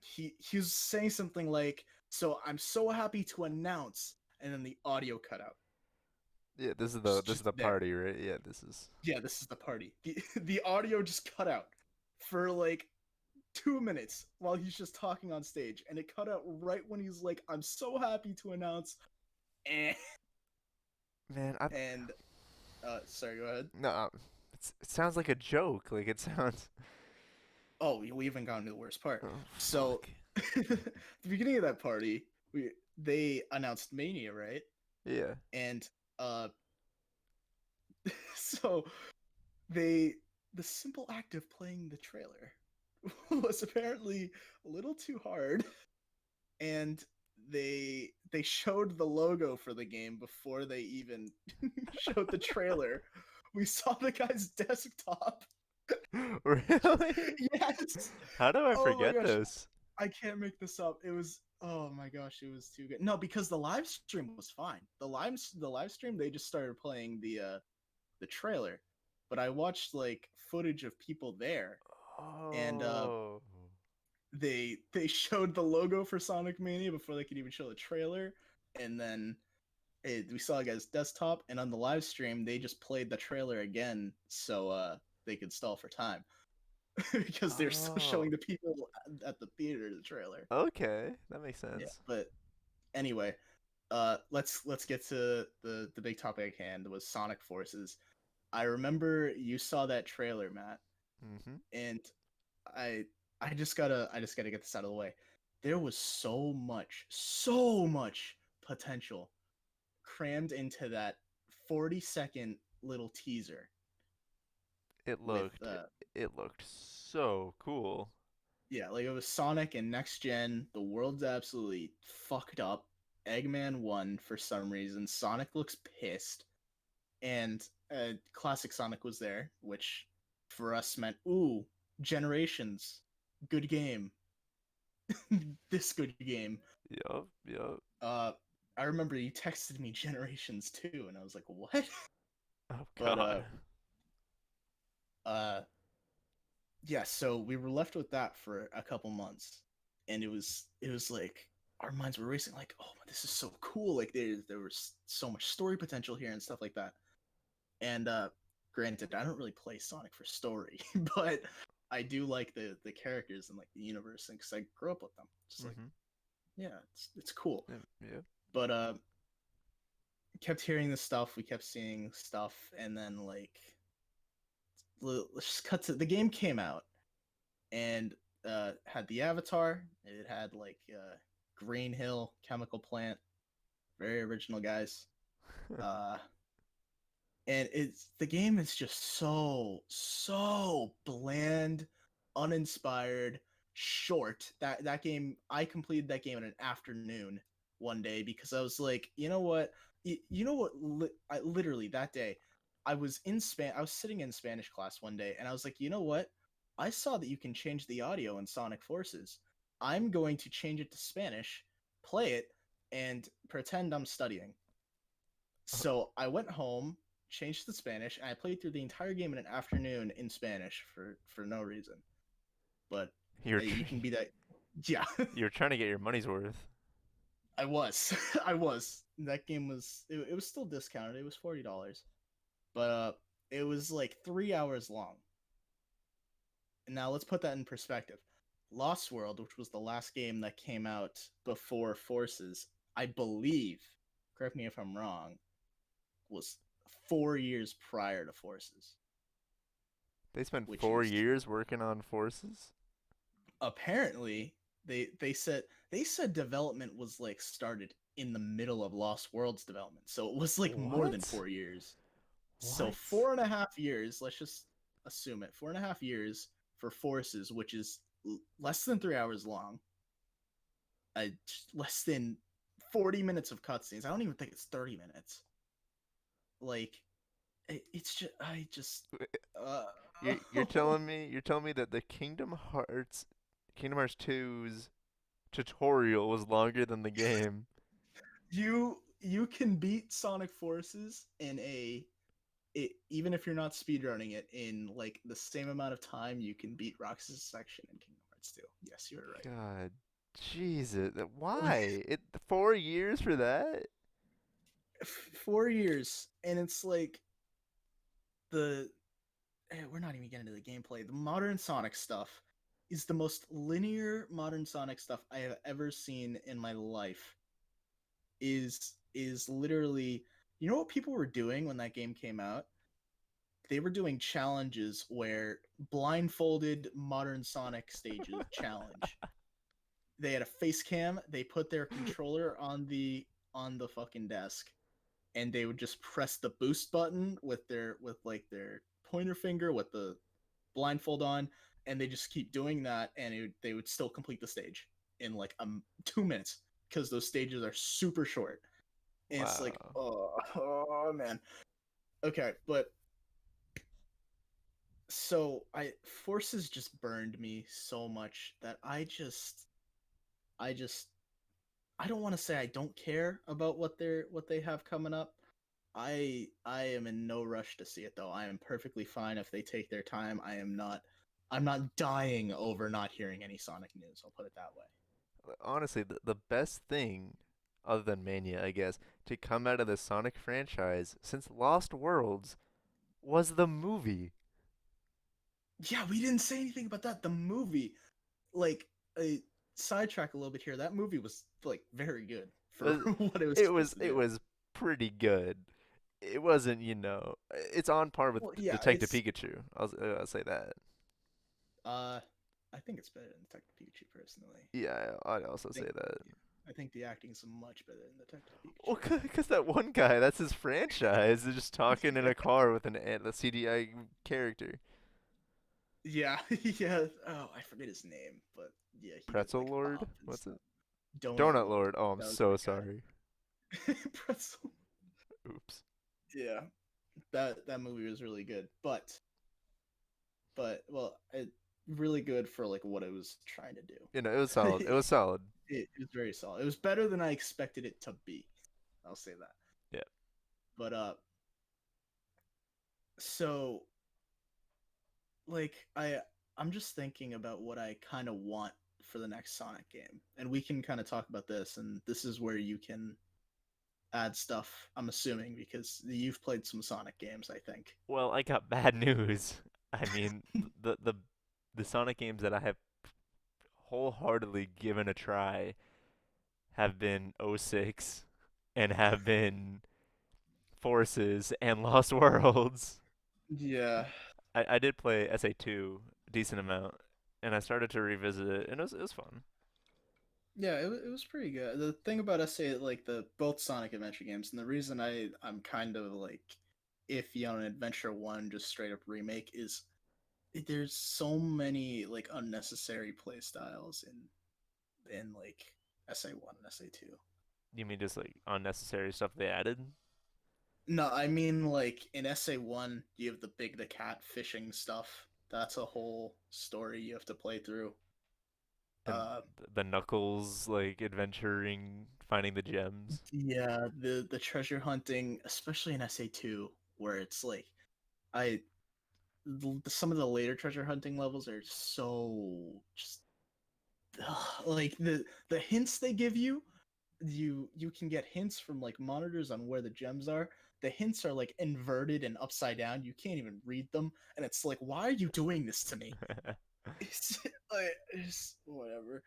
he was saying something like, "So I'm so happy to announce," and then the audio cut out. Yeah, this is Just the there. party, right? Yeah, this is Yeah, this is the party. The audio just cut out for like 2 minutes while he's just talking on stage, and it cut out right when he's like, "I'm so happy to announce," eh. Man, I And sorry, go ahead. no, it sounds like a joke. Like it sounds Oh, we haven't gotten to the worst part. oh So, fuck. the beginning of that party, they announced Mania, right? Yeah. And uh, so they the simple act of playing the trailer was apparently a little too hard, and they showed the logo for the game before they even showed the trailer. We saw the guy's desktop. Really? Yes. How do I Oh my forget gosh. this? I can't make this up. It was oh my gosh, it was too good. No, because the live stream was fine. The live stream they just started playing the trailer. But I watched like footage of people there and Oh. they showed the logo for Sonic Mania before they could even show the trailer, and then we saw a guy's desktop, and on the live stream they just played the trailer again so they could stall for time because they're still Oh. showing the people at the theater the trailer. Okay, that makes Yeah, sense. but anyway, let's get to the big topic at hand was Sonic Forces. I remember you saw that trailer, Matt, Mhm. and I I just gotta get this out of the way. There was so much potential crammed into that 40-second little teaser It with looked it, it looked so cool. yeah, like it was Sonic and next gen. The world's absolutely fucked up. Eggman won for some reason. Sonic looks pissed, and classic Sonic was there, which for us meant ooh, Generations, good game. This good game. Yup, yup. Uh, I remember you texted me Generations too, and I was like, what? Oh But God. uh, yeah. So we were left with that for a couple months, and it was like our minds were racing, like, oh, this is so cool. Like there was so much story potential here and stuff like that. And granted, I don't really play Sonic for story, but I do like the characters and like the universe, and because I grew up with them, just like Mhm. Yeah, it's cool. Yeah. But kept hearing this stuff, we kept seeing stuff, and then like let's just cut to the game came out and had the avatar. It had like Green Hill Chemical Plant, very original guys. Uh, and it's the game is just so bland, uninspired, short. That game, I completed that game in an afternoon one day because I was like, you know what, you know what, I literally that day I was sitting in Spanish class one day and I was like, you know what, I saw that you can change the audio in Sonic Forces. I'm going to change it to Spanish, play it, and pretend I'm studying. So I went home, changed to Spanish, and I played through the entire game in an afternoon in Spanish for no reason. But You're you can be that. Yeah, you're trying to get your money's worth. I was. I was. That game was. It was still discounted. It was $40, but it was like 3 hours long. And now let's put that in perspective. Lost World, which was the last game that came out before Forces, I believe. Correct me if I'm wrong. Was 4 years prior to Forces, They spent which 4 is years working on Forces. apparently they said development was like started in the middle of Lost World's development, so it was like more than What? 4 years. So What? 4.5 years, let's just assume it, 4.5 years for Forces, which is less than 3 hours long, uh, less than 40 minutes of cutscenes. I don't even think it's 30 minutes. Like it's just I just uh You're telling me that the Kingdom Hearts 2's tutorial was longer than the game. you can beat Sonic Forces in even if you're not speedrunning it in like the same amount of time you can beat Roxas section in Kingdom Hearts 2. Yes, you're God, Jesus, right. why? 4 years for that? 4 years, and it's like the we're not even getting into the gameplay. The modern Sonic stuff is the most linear modern Sonic stuff I have ever seen in my life. Is literally, you know what people were doing when that game came out? They were doing challenges where blindfolded modern Sonic stages challenge. They had a face cam, they put their controller on the fucking desk, and they would just press the boost button with like their pointer finger with the blindfold on, and they just keep doing that, and they would still complete the stage in like 2 minutes because those stages are super short. And it's like, Wow. oh man. Okay, but so I Forces just burned me so much that I just I don't want to say I don't care about what they have coming up. I am in no rush to see it though. I am perfectly fine if they take their time. I'm not dying over not hearing any Sonic news. I'll put it that way. Honestly, the best thing, other than Mania, I guess, to come out of the Sonic franchise since Lost Worlds was the movie. Yeah, we didn't say anything about that. The movie, like, a sidetrack a little bit here. That movie was like very good for Uh, what it was It supposed was to it do. was pretty good. It wasn't, it's on par with Well, yeah, Detective Pikachu. I'll say that. uh, I think it's better than Detective Pikachu personally. Yeah, I'd also I say think that. I think the acting is much better than Detective Well, Pikachu. because that one guy, that's his franchise, is just talking in Yeah, a car with a CDI character. yeah, yeah. Oh, I forget his name, but yeah, he did Pretzel like Lord? Hop and What's it? stuff. Donut Donut Lord. Lord. Oh, I'm That was so that guy. sorry. Pretzel. Oops. Yeah, that movie was really good, but well, really good for like what it was trying to do. It was solid. It was solid. It was very solid. It was better than I expected it to be. I'll say that. Yeah. But so like I'm just thinking about what I kind of want for the next Sonic game, and we can kind of talk about this. And this is where you can add stuff. I'm assuming because you've played some Sonic games, I think. Well, I got bad news. I mean, the Sonic games that I have wholeheartedly given a try have been '06 and have been Forces and Lost Worlds. Yeah. I did play SA2 a decent amount, and I started to revisit it, and it was fun. Yeah, it was pretty good. The thing about SA, like the both Sonic Adventure games, and the reason I'm kind of like iffy on an Adventure One just straight up remake is there's so many like unnecessary play styles in like SA1 and SA2. You mean just like unnecessary stuff they added? No, I mean like in SA1 you have the Big the Cat fishing stuff. That's a whole story you have to play through. And Uh the Knuckles like adventuring, finding the gems. yeah, the treasure hunting, especially in SA2 where it's like I some of the later treasure hunting levels are so just like the hints they give you, you can get hints from like monitors on where the gems are. The hints are like inverted and upside down, you can't even read them, and it's like, why are you doing this to me? It's, it's whatever.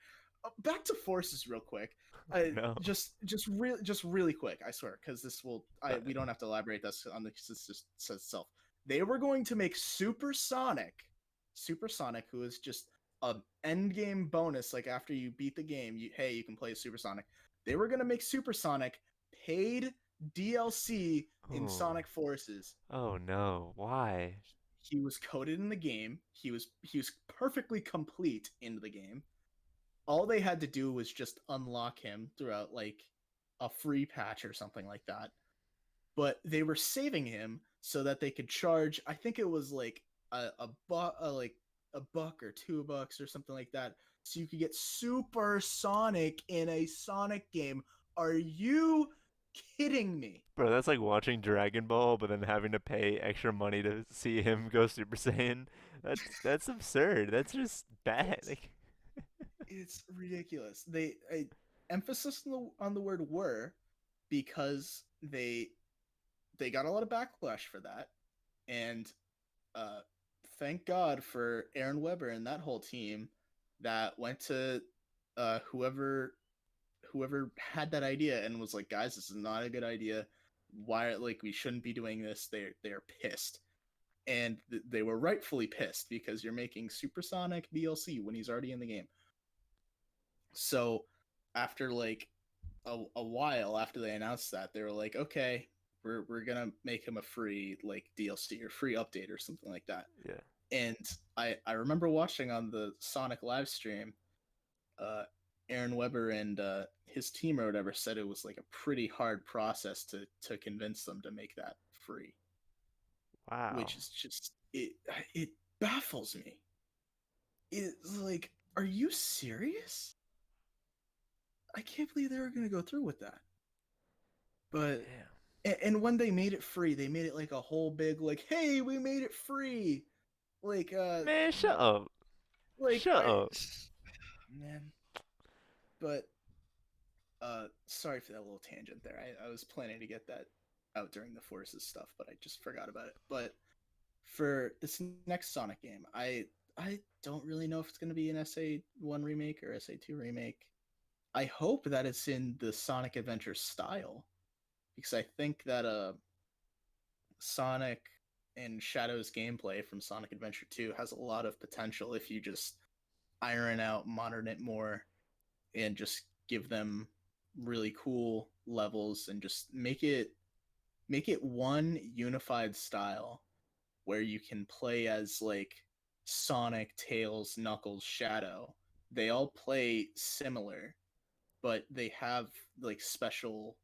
Back to forces real quick. I No. just really quick. I swear, because this will. I we don't have to elaborate this on this. This just says itself. They were going to make Super Sonic, who is just a end game bonus. Like after you beat the game, you can play Super Sonic. They were going to make Super Sonic paid DLC in Oh. Sonic Forces. Oh no. Why? He was coded in the game. He was perfectly complete in the game. All they had to do was just unlock him throughout like a free patch or something like that. But they were saving him so that they could charge. I think it was like like a buck or $2 or something like that, so you could get Super Sonic in a Sonic game. Are you kidding me? Bro, that's like watching Dragon Ball, but then having to pay extra money to see him go Super Saiyan. That's absurd. That's just bad. It's it's ridiculous. Emphasis on the word "were" because they got a lot of backlash for that, and uh, thank God for Aaron Weber and that whole team that went to whoever had that idea and was like, guys, this is not a good idea. Why, like, we shouldn't be doing this. They're pissed, and they were rightfully pissed because you're making Supersonic DLC when he's already in the game. So after like a while after they announced that, they were like, okay, we're gonna make him a free like DLC or free update or something like that. Yeah. And I remember watching on the Sonic live stream, uh, Aaron Weber and his team or whatever said it was like a pretty hard process to convince them to make that free, Wow. which is just it baffles me. It's like, are you serious? I can't believe they were gonna go through with that. But Damn. and when they made it free, they made it like a whole big like, hey, we made it free. Like Man, shut up. like Shut I up. man. But sorry for that little tangent there. I was planning to get that out during the forces stuff, but I just forgot about it. But for this next Sonic game, I don't really know if it's gonna be an SA1 remake or SA2 remake. I hope that it's in the Sonic Adventure style, because I think that Sonic and Shadow's gameplay from Sonic Adventure 2 has a lot of potential if you just iron out, modern it more, and just give them really cool levels and just make it one unified style where you can play as like Sonic, Tails, Knuckles, Shadow. They all play similar, but they have like special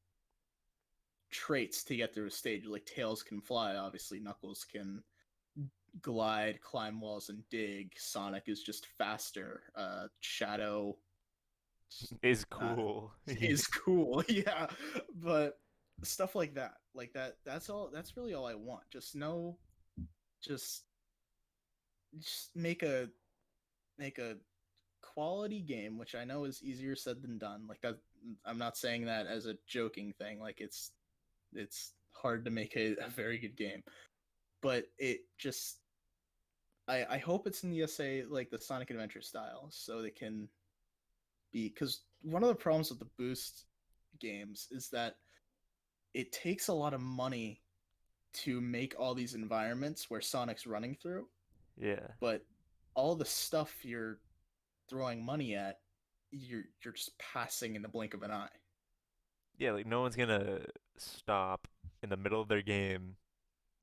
traits to get through a stage. Like Tails can fly, obviously. Knuckles can glide, climb walls, and dig. Sonic is just faster. Shadow Is uh, cool. Yeah. is cool, yeah. But stuff like that. That's all. That's really all I want. Just just make a quality game, which I know is easier said than done. Like that, I'm not saying that as a joking thing. Like it's hard to make a very good game, but it just I hope it's in the SA like the Sonic Adventure style, so they can because one of the problems with the boost games is that it takes a lot of money to make all these environments where Sonic's running through, Yeah. but all the stuff you're throwing money at, you're just passing in the blink of an eye. Yeah, like no one's gonna stop in the middle of their game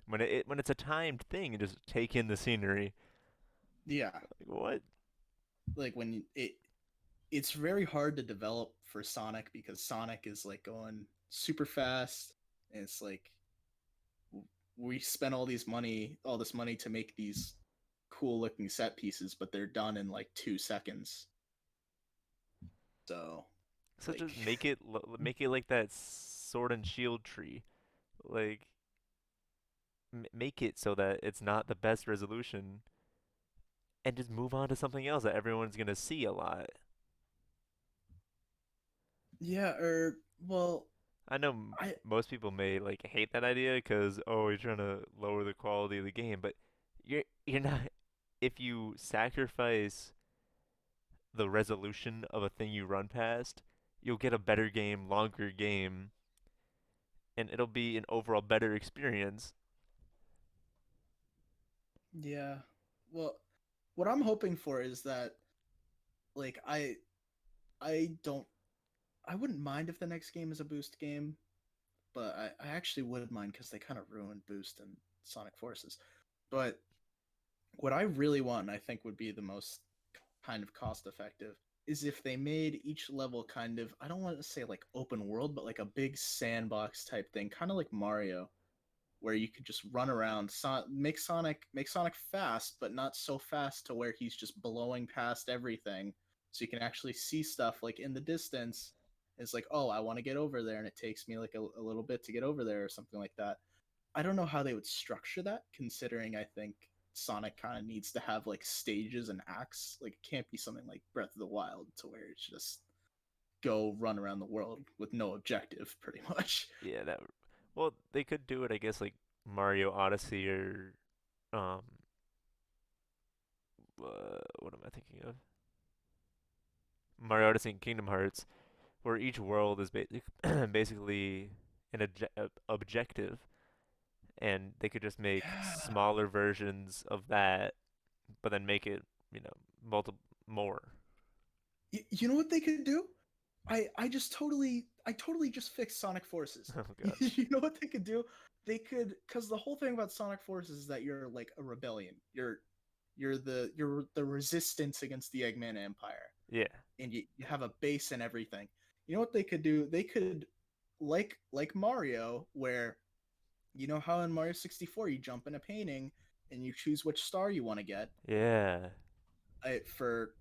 when it's a timed thing and just take in the scenery. Yeah, Like what? like it's very hard to develop for Sonic because Sonic is like going super fast, and it's like we spent all this money to make these cool looking set pieces, but they're done in like 2 seconds. So, So like, just make it like that sword and shield tree. Like m make it so that it's not the best resolution and just move on to something else that everyone's gonna see a lot. yeah, or well, I know I most people may like hate that idea because oh, you're trying to lower the quality of the game, but you're not. If you sacrifice the resolution of a thing you run past, you'll get a better game, longer game, and it'll be an overall better experience. yeah, well, what I'm hoping for is that like I don't I wouldn't mind if the next game is a boost game, but I actually would mind because they kind of ruined boost and Sonic Forces. But what I really want, and I think would be the most kind of cost effective, is if they made each level kind of, I don't want to say like open world, but like a big sandbox type thing, kind of like Mario, where you could just run around, make Sonic fast, but not so fast to where he's just blowing past everything. So you can actually see stuff like in the distance. It's like, oh, I want to get over there, and it takes me like a little bit to get over there, or something like that. I don't know how they would structure that, considering I think Sonic kind of needs to have like stages and acts. Like it can't be something like Breath of the Wild to where it's just go run around the world with no objective, pretty much. Yeah, that. Well, they could do it, I guess, like Mario Odyssey or um, what am I thinking of? Mario Odyssey and Kingdom Hearts, where each world is basically an objective, and they could just make Yeah. smaller versions of that, but then make it, multiple more. You know what they could do? I totally just fixed Sonic Forces. Oh God. You know what they could do? They could, because the whole thing about Sonic Forces is that you're like a rebellion. You're the resistance against the Eggman Empire, Yeah. and you have a base and everything. You know what they could do? They could, like Mario, where you know how in Mario 64 you jump in a painting and you choose which star you want to get. Yeah. I, for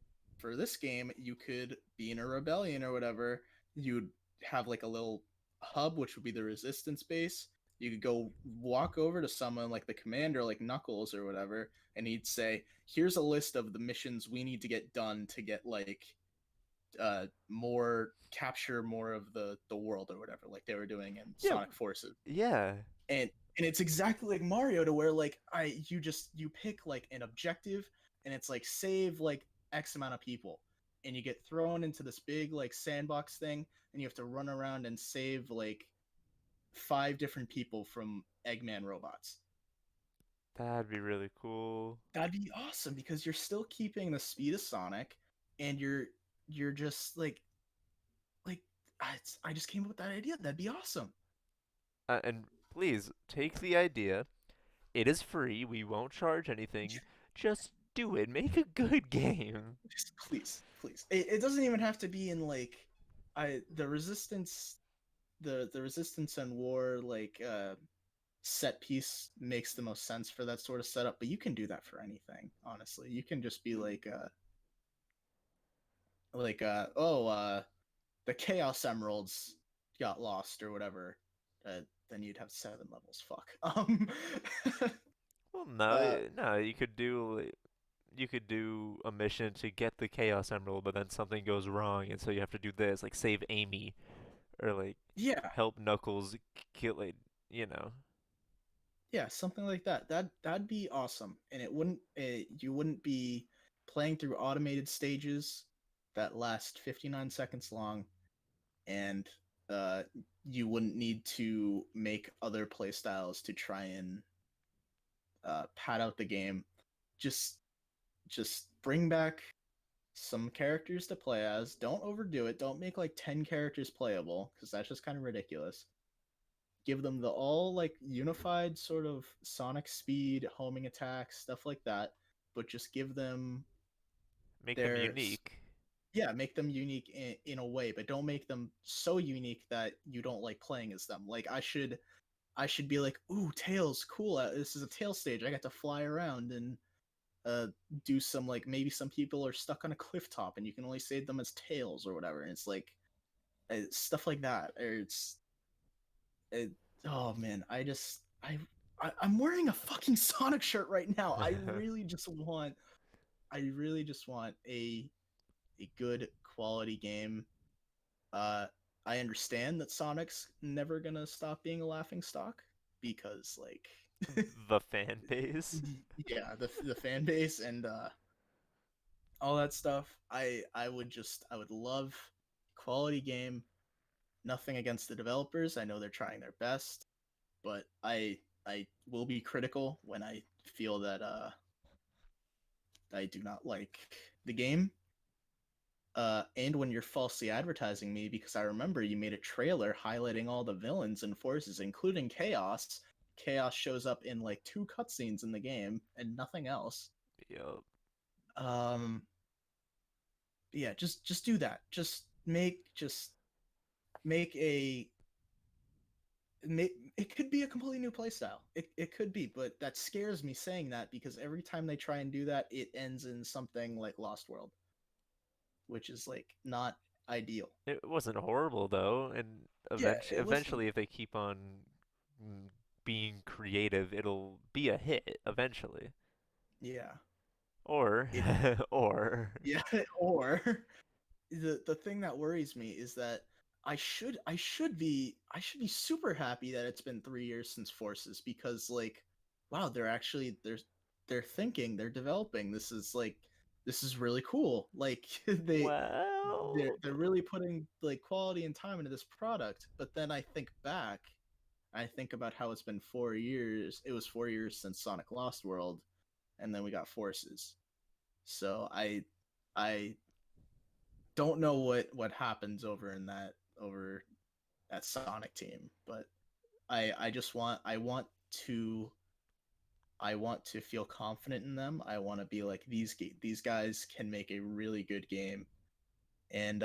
this game, you could be in a rebellion or whatever. You'd have like a little hub, which would be the resistance base. You could go walk over to someone like the commander, like Knuckles or whatever, and he'd say, "Here's a list of the missions we need to get done to get like more capture more of the world or whatever, like they were doing in Yeah. Sonic Forces." Yeah. And it's exactly like Mario to where like you pick like an objective, and it's like save like X amount of people, and you get thrown into this big like sandbox thing, and you have to run around and save like 5 different people from Eggman robots. That'd be really cool. That'd be awesome because you're still keeping the speed of Sonic, and you're just like I just came up with that idea. That'd be awesome. And please take the idea. It is free. We won't charge anything. Just do it. Make a good game. Just please, please. It doesn't even have to be in like I the resistance the resistance and war like set piece makes the most sense for that sort of setup, but you can do that for anything, honestly. You can just be the chaos emeralds got lost or whatever. Then you'd have 7 levels. Fuck. Well, no, Uh no. You could do a mission to get the Chaos Emerald, but then something goes wrong, and so you have to do this, like save Amy, or like yeah, help Knuckles kill, like, you know. yeah, something like that. That'd be awesome, and you wouldn't be playing through automated stages that last 59 seconds long, and uh, you wouldn't need to make other playstyles to try and pad out the game. Just just bring back some characters to play as. Don't overdo it. Don't make like 10 characters playable because that's just kind of ridiculous. Give them the all like unified sort of Sonic speed, homing attacks, stuff like that, but just give them Make them their unique. yeah, make them unique in a way, but don't make them so unique that you don't like playing as them. Like I should be like, ooh, Tails, cool. This is a tail stage. I got to fly around and uh do some like maybe some people are stuck on a cliff top and you can only save them as Tails or whatever. And it's like stuff like that. Or it, oh man, I'm wearing a fucking Sonic shirt right now. I really just want a good quality game. Uh, I understand that Sonic's never gonna stop being a laughing stock because like The fan base. yeah, the fan base and all that stuff. I would love quality game. Nothing against the developers. I know they're trying their best, but I will be critical when I feel that I do not like the game. And when you're falsely advertising me, because I remember you made a trailer highlighting all the villains and forces, including Chaos. Chaos shows up in like two cutscenes in the game and nothing else. Yup. Um, yeah, just do that. Just make a it could be a completely new playstyle. It could be, but that scares me saying that because every time they try and do that, it ends in something like Lost World, which is like not ideal. It wasn't horrible though, and Yeah, it wasn't. eventually, if they keep on mm, being creative, it'll be a hit eventually. Yeah, Or, it or, yeah. Or the thing that worries me is that I should be super happy that it's been 3 years since Forces because like wow they're thinking they're developing this is really cool like well, they're really putting like quality and time into this product, but then I think about how it's been 4 years. It was 4 years since Sonic Lost World, and then we got Forces. So I don't know what happens over at Sonic team, but I just to I want to feel confident in them. I want to be like these guys can make a really good game, and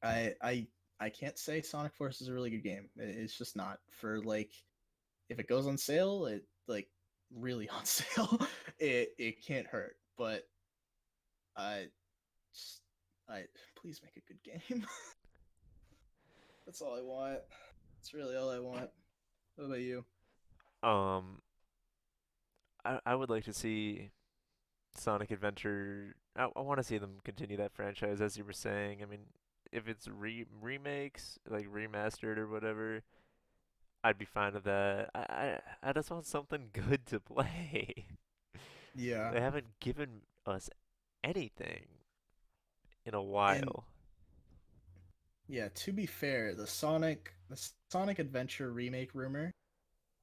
I I can't say Sonic Force is a really good game. It's just not for like if it goes on sale, it like really on sale, it can't hurt. But I just I please make a good game. That's all I want. That's really all I want. What about you? um, I would like to see Sonic Adventure. I want to see them continue that franchise, as you were saying. I mean, if it's remakes, like remastered or whatever, I'd be fine with that. I just want something good to play. Yeah, They haven't given us anything in a and while. yeah, to be fair, the Sonic Adventure remake rumor,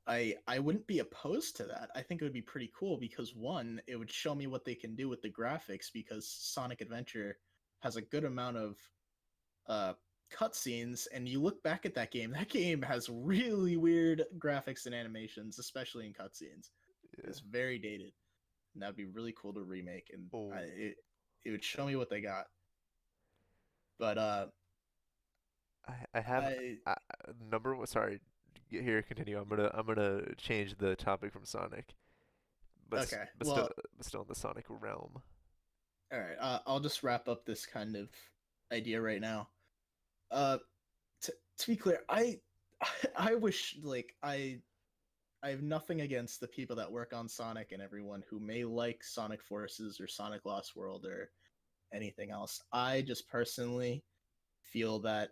I wouldn't be opposed to that. I think it would be pretty cool because one, it would show me what they can do with the graphics because Sonic Adventure has a good amount of uh cutscenes, and you look back at that game has really weird graphics and animations, especially in cutscenes. Yeah. It's very dated, and that'd be really cool to remake, and Oh, it would show me what they got. But I have I uh, number one. Sorry, here continue. I'm gonna change the topic from Sonic, okay. but Well, still in the Sonic realm. all right. I'll just wrap up this kind of idea right now. Uh, to be clear, I wish like I have nothing against the people that work on Sonic and everyone who may like Sonic Forces or Sonic Lost World or anything else. I just personally feel that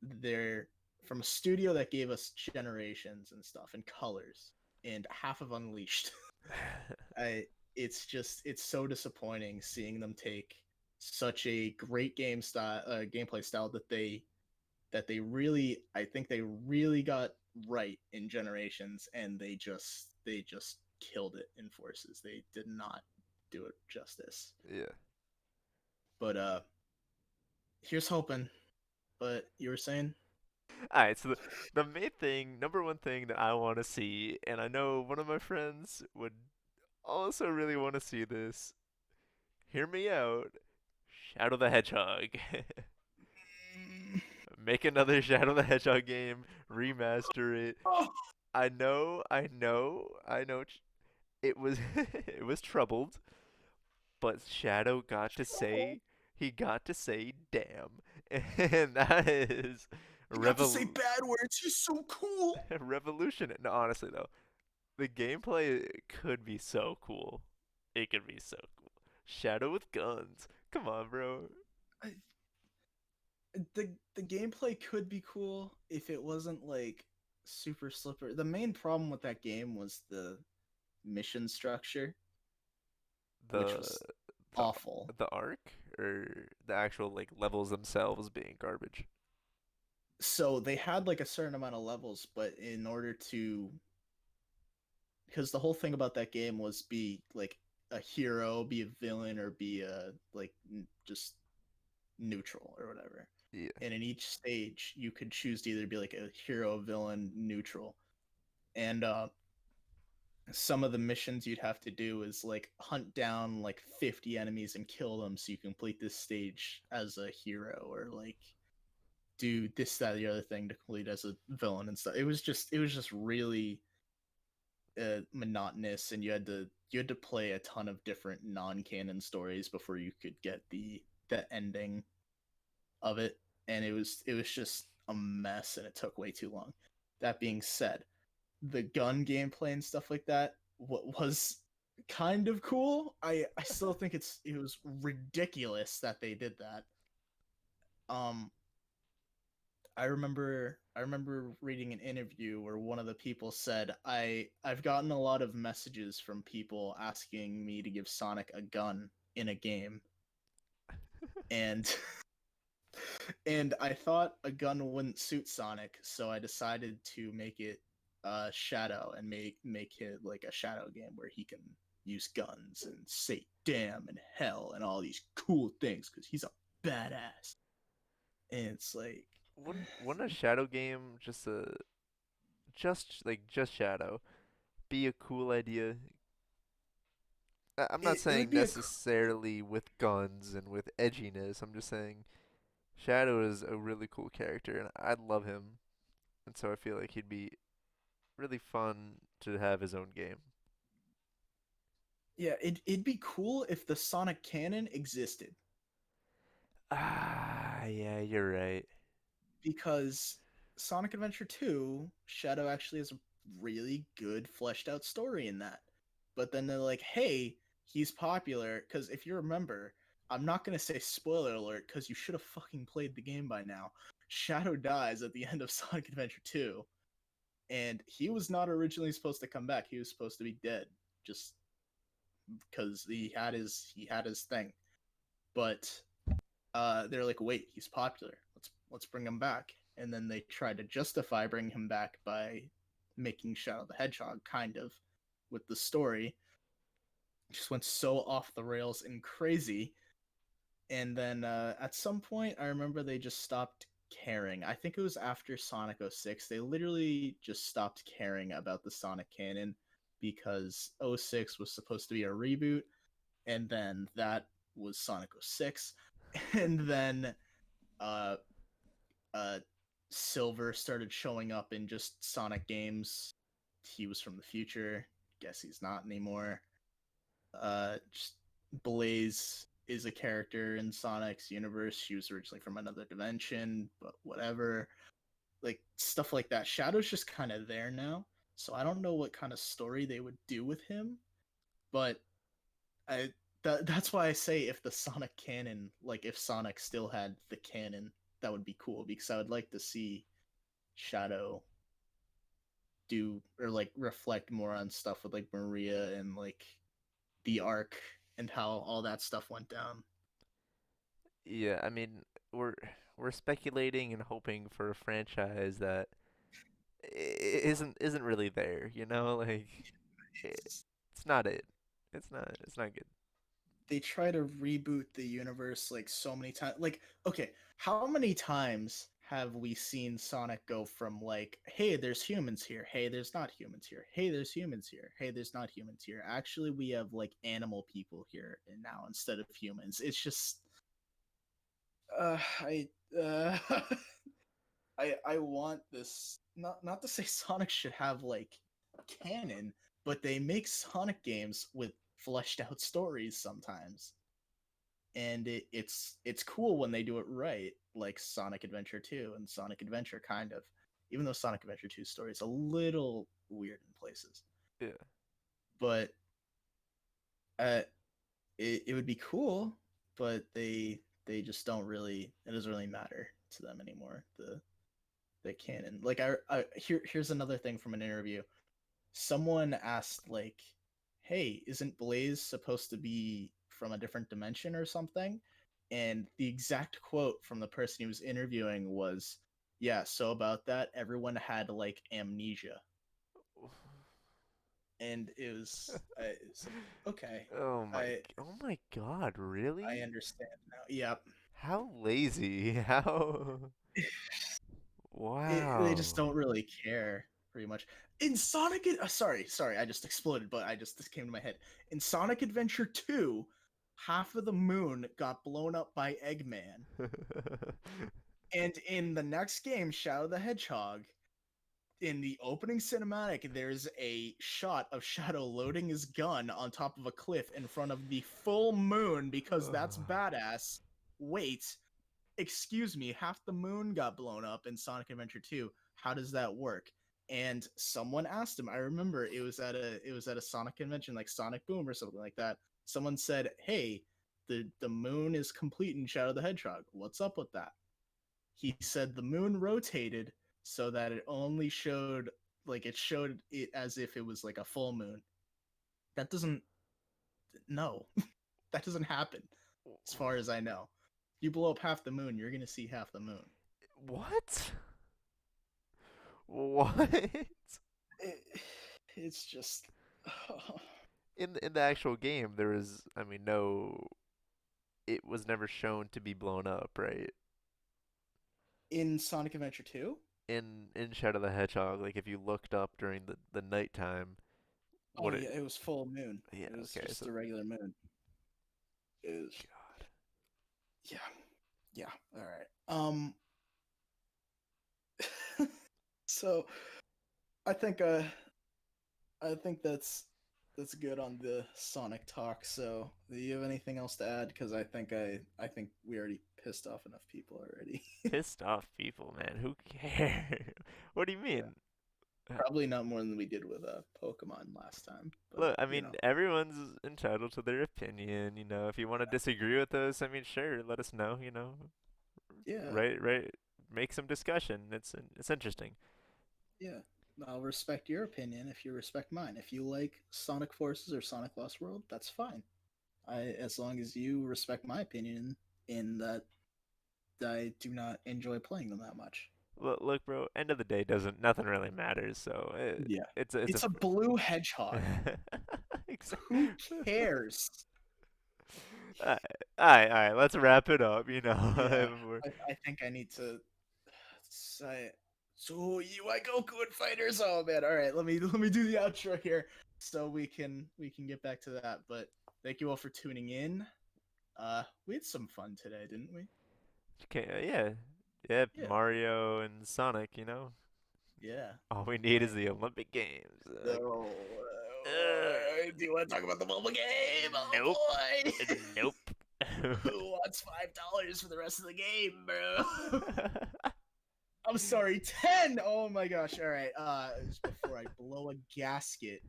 they're from a studio that gave us Generations and stuff and Colors and half of Unleashed. I it's so disappointing seeing them take such a great game style, gameplay style that they really, I think they really got right in Generations, and they just killed it in Forces. They did not do it justice. Yeah. But here's hoping. But you were saying? All right, so the main thing, number one thing that I want to see, and I know one of my friends would also really want to see this. Hear me out. Shadow the Hedgehog. Mm. Make another Shadow the Hedgehog game, remaster it. Oh, I know. It was it was troubled, but Shadow got to say he got to say damn, and that is he got to say revol bad words. He's so cool. revolution. No, honestly though, the gameplay could be so cool. It could be so cool. Shadow with guns. Come on, bro. I, the gameplay could be cool if it wasn't like super slippery. The main problem with that game was the mission structure, which The was the awful. the arc or the actual like levels themselves being garbage. So they had like a certain amount of levels, but in order to, because the whole thing about that game was be like a hero, be a villain, or be a like just neutral or whatever. Yeah. And in each stage, you could choose to either be like a hero, villain, neutral. And some of the missions you'd have to do is like hunt down like 50 enemies and kill them so you complete this stage as a hero, or like do this, that, or the other thing to complete as a villain and stuff. It was just really monotonous, and you had to play a ton of different non-canon stories before you could get the ending of it, and it was just a mess, and it took way too long. That being said, the gun gameplay and stuff like that, what was kind of cool. I still think it was ridiculous that they did that. Um, I remember reading an interview where one of the people said, I've gotten a lot of messages from people asking me to give Sonic a gun in a game, and and I thought a gun wouldn't suit Sonic, so I decided to make it Shadow, and make it like a Shadow game where he can use guns and say damn and hell and all these cool things because he's a badass. And it's like, Wouldn't a Shadow game just Shadow be a cool idea? I'm not it would saying be a necessarily with guns and with edginess. I'm just saying Shadow is a really cool character and I love him. And so I feel like he'd be really fun to have his own game. yeah, it'd be cool if the Sonic canon existed, Ah, yeah, you're right. because Sonic Adventure 2, Shadow actually has a really good fleshed out story in that. But then they're like, hey, he's popular. Because if you remember, I'm not going to say spoiler alert because you should have fucking played the game by now. Shadow dies at the end of Sonic Adventure 2, and he was not originally supposed to come back. He was supposed to be dead just because he had his thing. But they're like, wait, he's popular. Let's bring him back. And then they tried to justify bringing him back by making Shadow the Hedgehog, kind of, with the story. It just went so off the rails and crazy. And then at some point, I remember they just stopped caring. I think it was after Sonic 06. They literally just stopped caring about the Sonic canon because 06 was supposed to be a reboot, and then that was Sonic 06. And then uh, uh, Silver started showing up in just Sonic games. He was from the future. Guess he's not anymore. Just Blaze is a character in Sonic's universe. She was originally from another dimension, but whatever. Like stuff like that. Shadow's just kind of there now, so I don't know what kind of story they would do with him. But I that's why I say if the Sonic canon, like if Sonic still had the canon, that would be cool because I would like to see Shadow do or like reflect more on stuff with like Maria and like the arc and how all that stuff went down. Yeah, I mean, we're we're speculating and hoping for a franchise that isn't really there, you know? Like it, It's, it's not it. It's not good. they try to reboot the universe like so many times. Like, okay, how many times have we seen Sonic go from like, hey, there's humans here, hey, there's not humans here, hey, there's humans here, hey, there's not humans here. Actually, we have like animal people here and now instead of humans. It's just I I want this, not to say Sonic should have like canon, but they make Sonic games with fleshed out stories sometimes, and it's cool when they do it right, like Sonic Adventure 2 and Sonic Adventure kind of. Even though Sonic Adventure 2 story is a little weird in places, Yeah. but uh, it would be cool, but they just don't really. It doesn't really matter to them anymore. The canon. Like here's another thing from an interview. Someone asked like, "Hey, isn't Blaze supposed to be from a different dimension or something?" And the exact quote from the person he was interviewing was, "Yeah, so about that, everyone had like amnesia." And it's like, okay, I Oh my God, I really? understand now. Yep. How lazy? How? They just Wow. don't really care pretty much. In sorry, I just exploded, but I just this came to my head. In Sonic Adventure 2, half of the moon got blown up by Eggman. And in the next game, Shadow the Hedgehog, in the opening cinematic, there's a shot of Shadow loading his gun on top of a cliff in front of the full moon because that's badass. Wait, excuse me, half the moon got blown up in Sonic Adventure 2. How does that work? And someone asked him, I remember it was at a Sonic convention like Sonic Boom or something like that. Someone said, "Hey, the moon is complete in Shadow the Hedgehog. What's up with that?" He said the moon rotated so that it only showed like it showed it as if it was like a full moon. That doesn't no. That doesn't happen as far as I know. You blow up half the moon, you're going to see half the moon. What? What? it, it's just In the actual game, there was, I mean, no, it was never shown to be blown up, right? in Sonic Adventure 2. In Shadow the Hedgehog, like if you looked up during the nighttime, Oh what yeah, it, it was full moon. yeah, It was okay, just so a regular moon. It was God. yeah, yeah. All right. So I think uh I think that's good on the Sonic talk. So do you have anything else to add? Because I think we already pissed off enough people already. Pissed off people, man. Who cares? What do you Yeah, mean? probably not more than we did with Pokemon last time, but Look, I mean, everyone's entitled to their opinion, you know. If you want to disagree with us, I mean, sure, let us know, you know. yeah, Right, make some discussion. It's interesting. yeah. I'll respect your opinion if you respect mine. If you like Sonic Forces or Sonic Lost World, that's fine. As long as you respect my opinion in that I do not enjoy playing them that much. Look, bro, end of the day doesn't nothing really matters, so Yeah. it's a It's a blue hedgehog. Who Exactly. cares? All right, let's wrap it up, you Yeah. know. I think I need to say so you like Goku fighters. Oh man. All right, let me do the outro here so we can get back to that. But thank you all for tuning in. We had some fun today, didn't we? Okay, yeah. Yeah, Yeah. Mario and Sonic, you know. Yeah. All we need is I the Olympic Games. no. Uh, Do you want to talk about the mobile game? Oh nope. boy. Nope. Who wants $5 for the rest of the game, bro? I'm sorry, 10. Oh my gosh. All right. Just before I blow a gasket.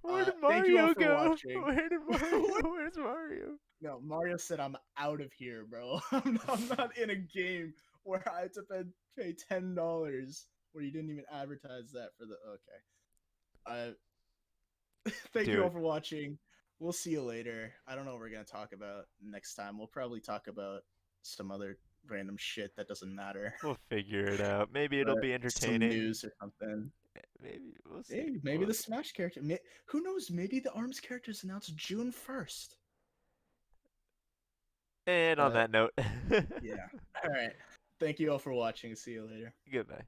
Where did Thank you all Mario for go? watching. Where did Mario? Where's Mario? No, Mario said I'm out of here, bro. I'm not in a game where I had to pay $10 where you didn't even advertise that for the okay. Uh, thank you all Dude, for watching. we'll see you later. I don't know what we're gonna talk about next time. We'll probably talk about some other random shit that doesn't matter. We'll figure it out. Maybe it'll But be some entertaining. news or something. Maybe we'll see. Hey, maybe the Smash character. Who knows? Maybe the Arms character is announced June 1st. And on But that note, yeah. All right. Thank you all for watching. See you later. goodbye.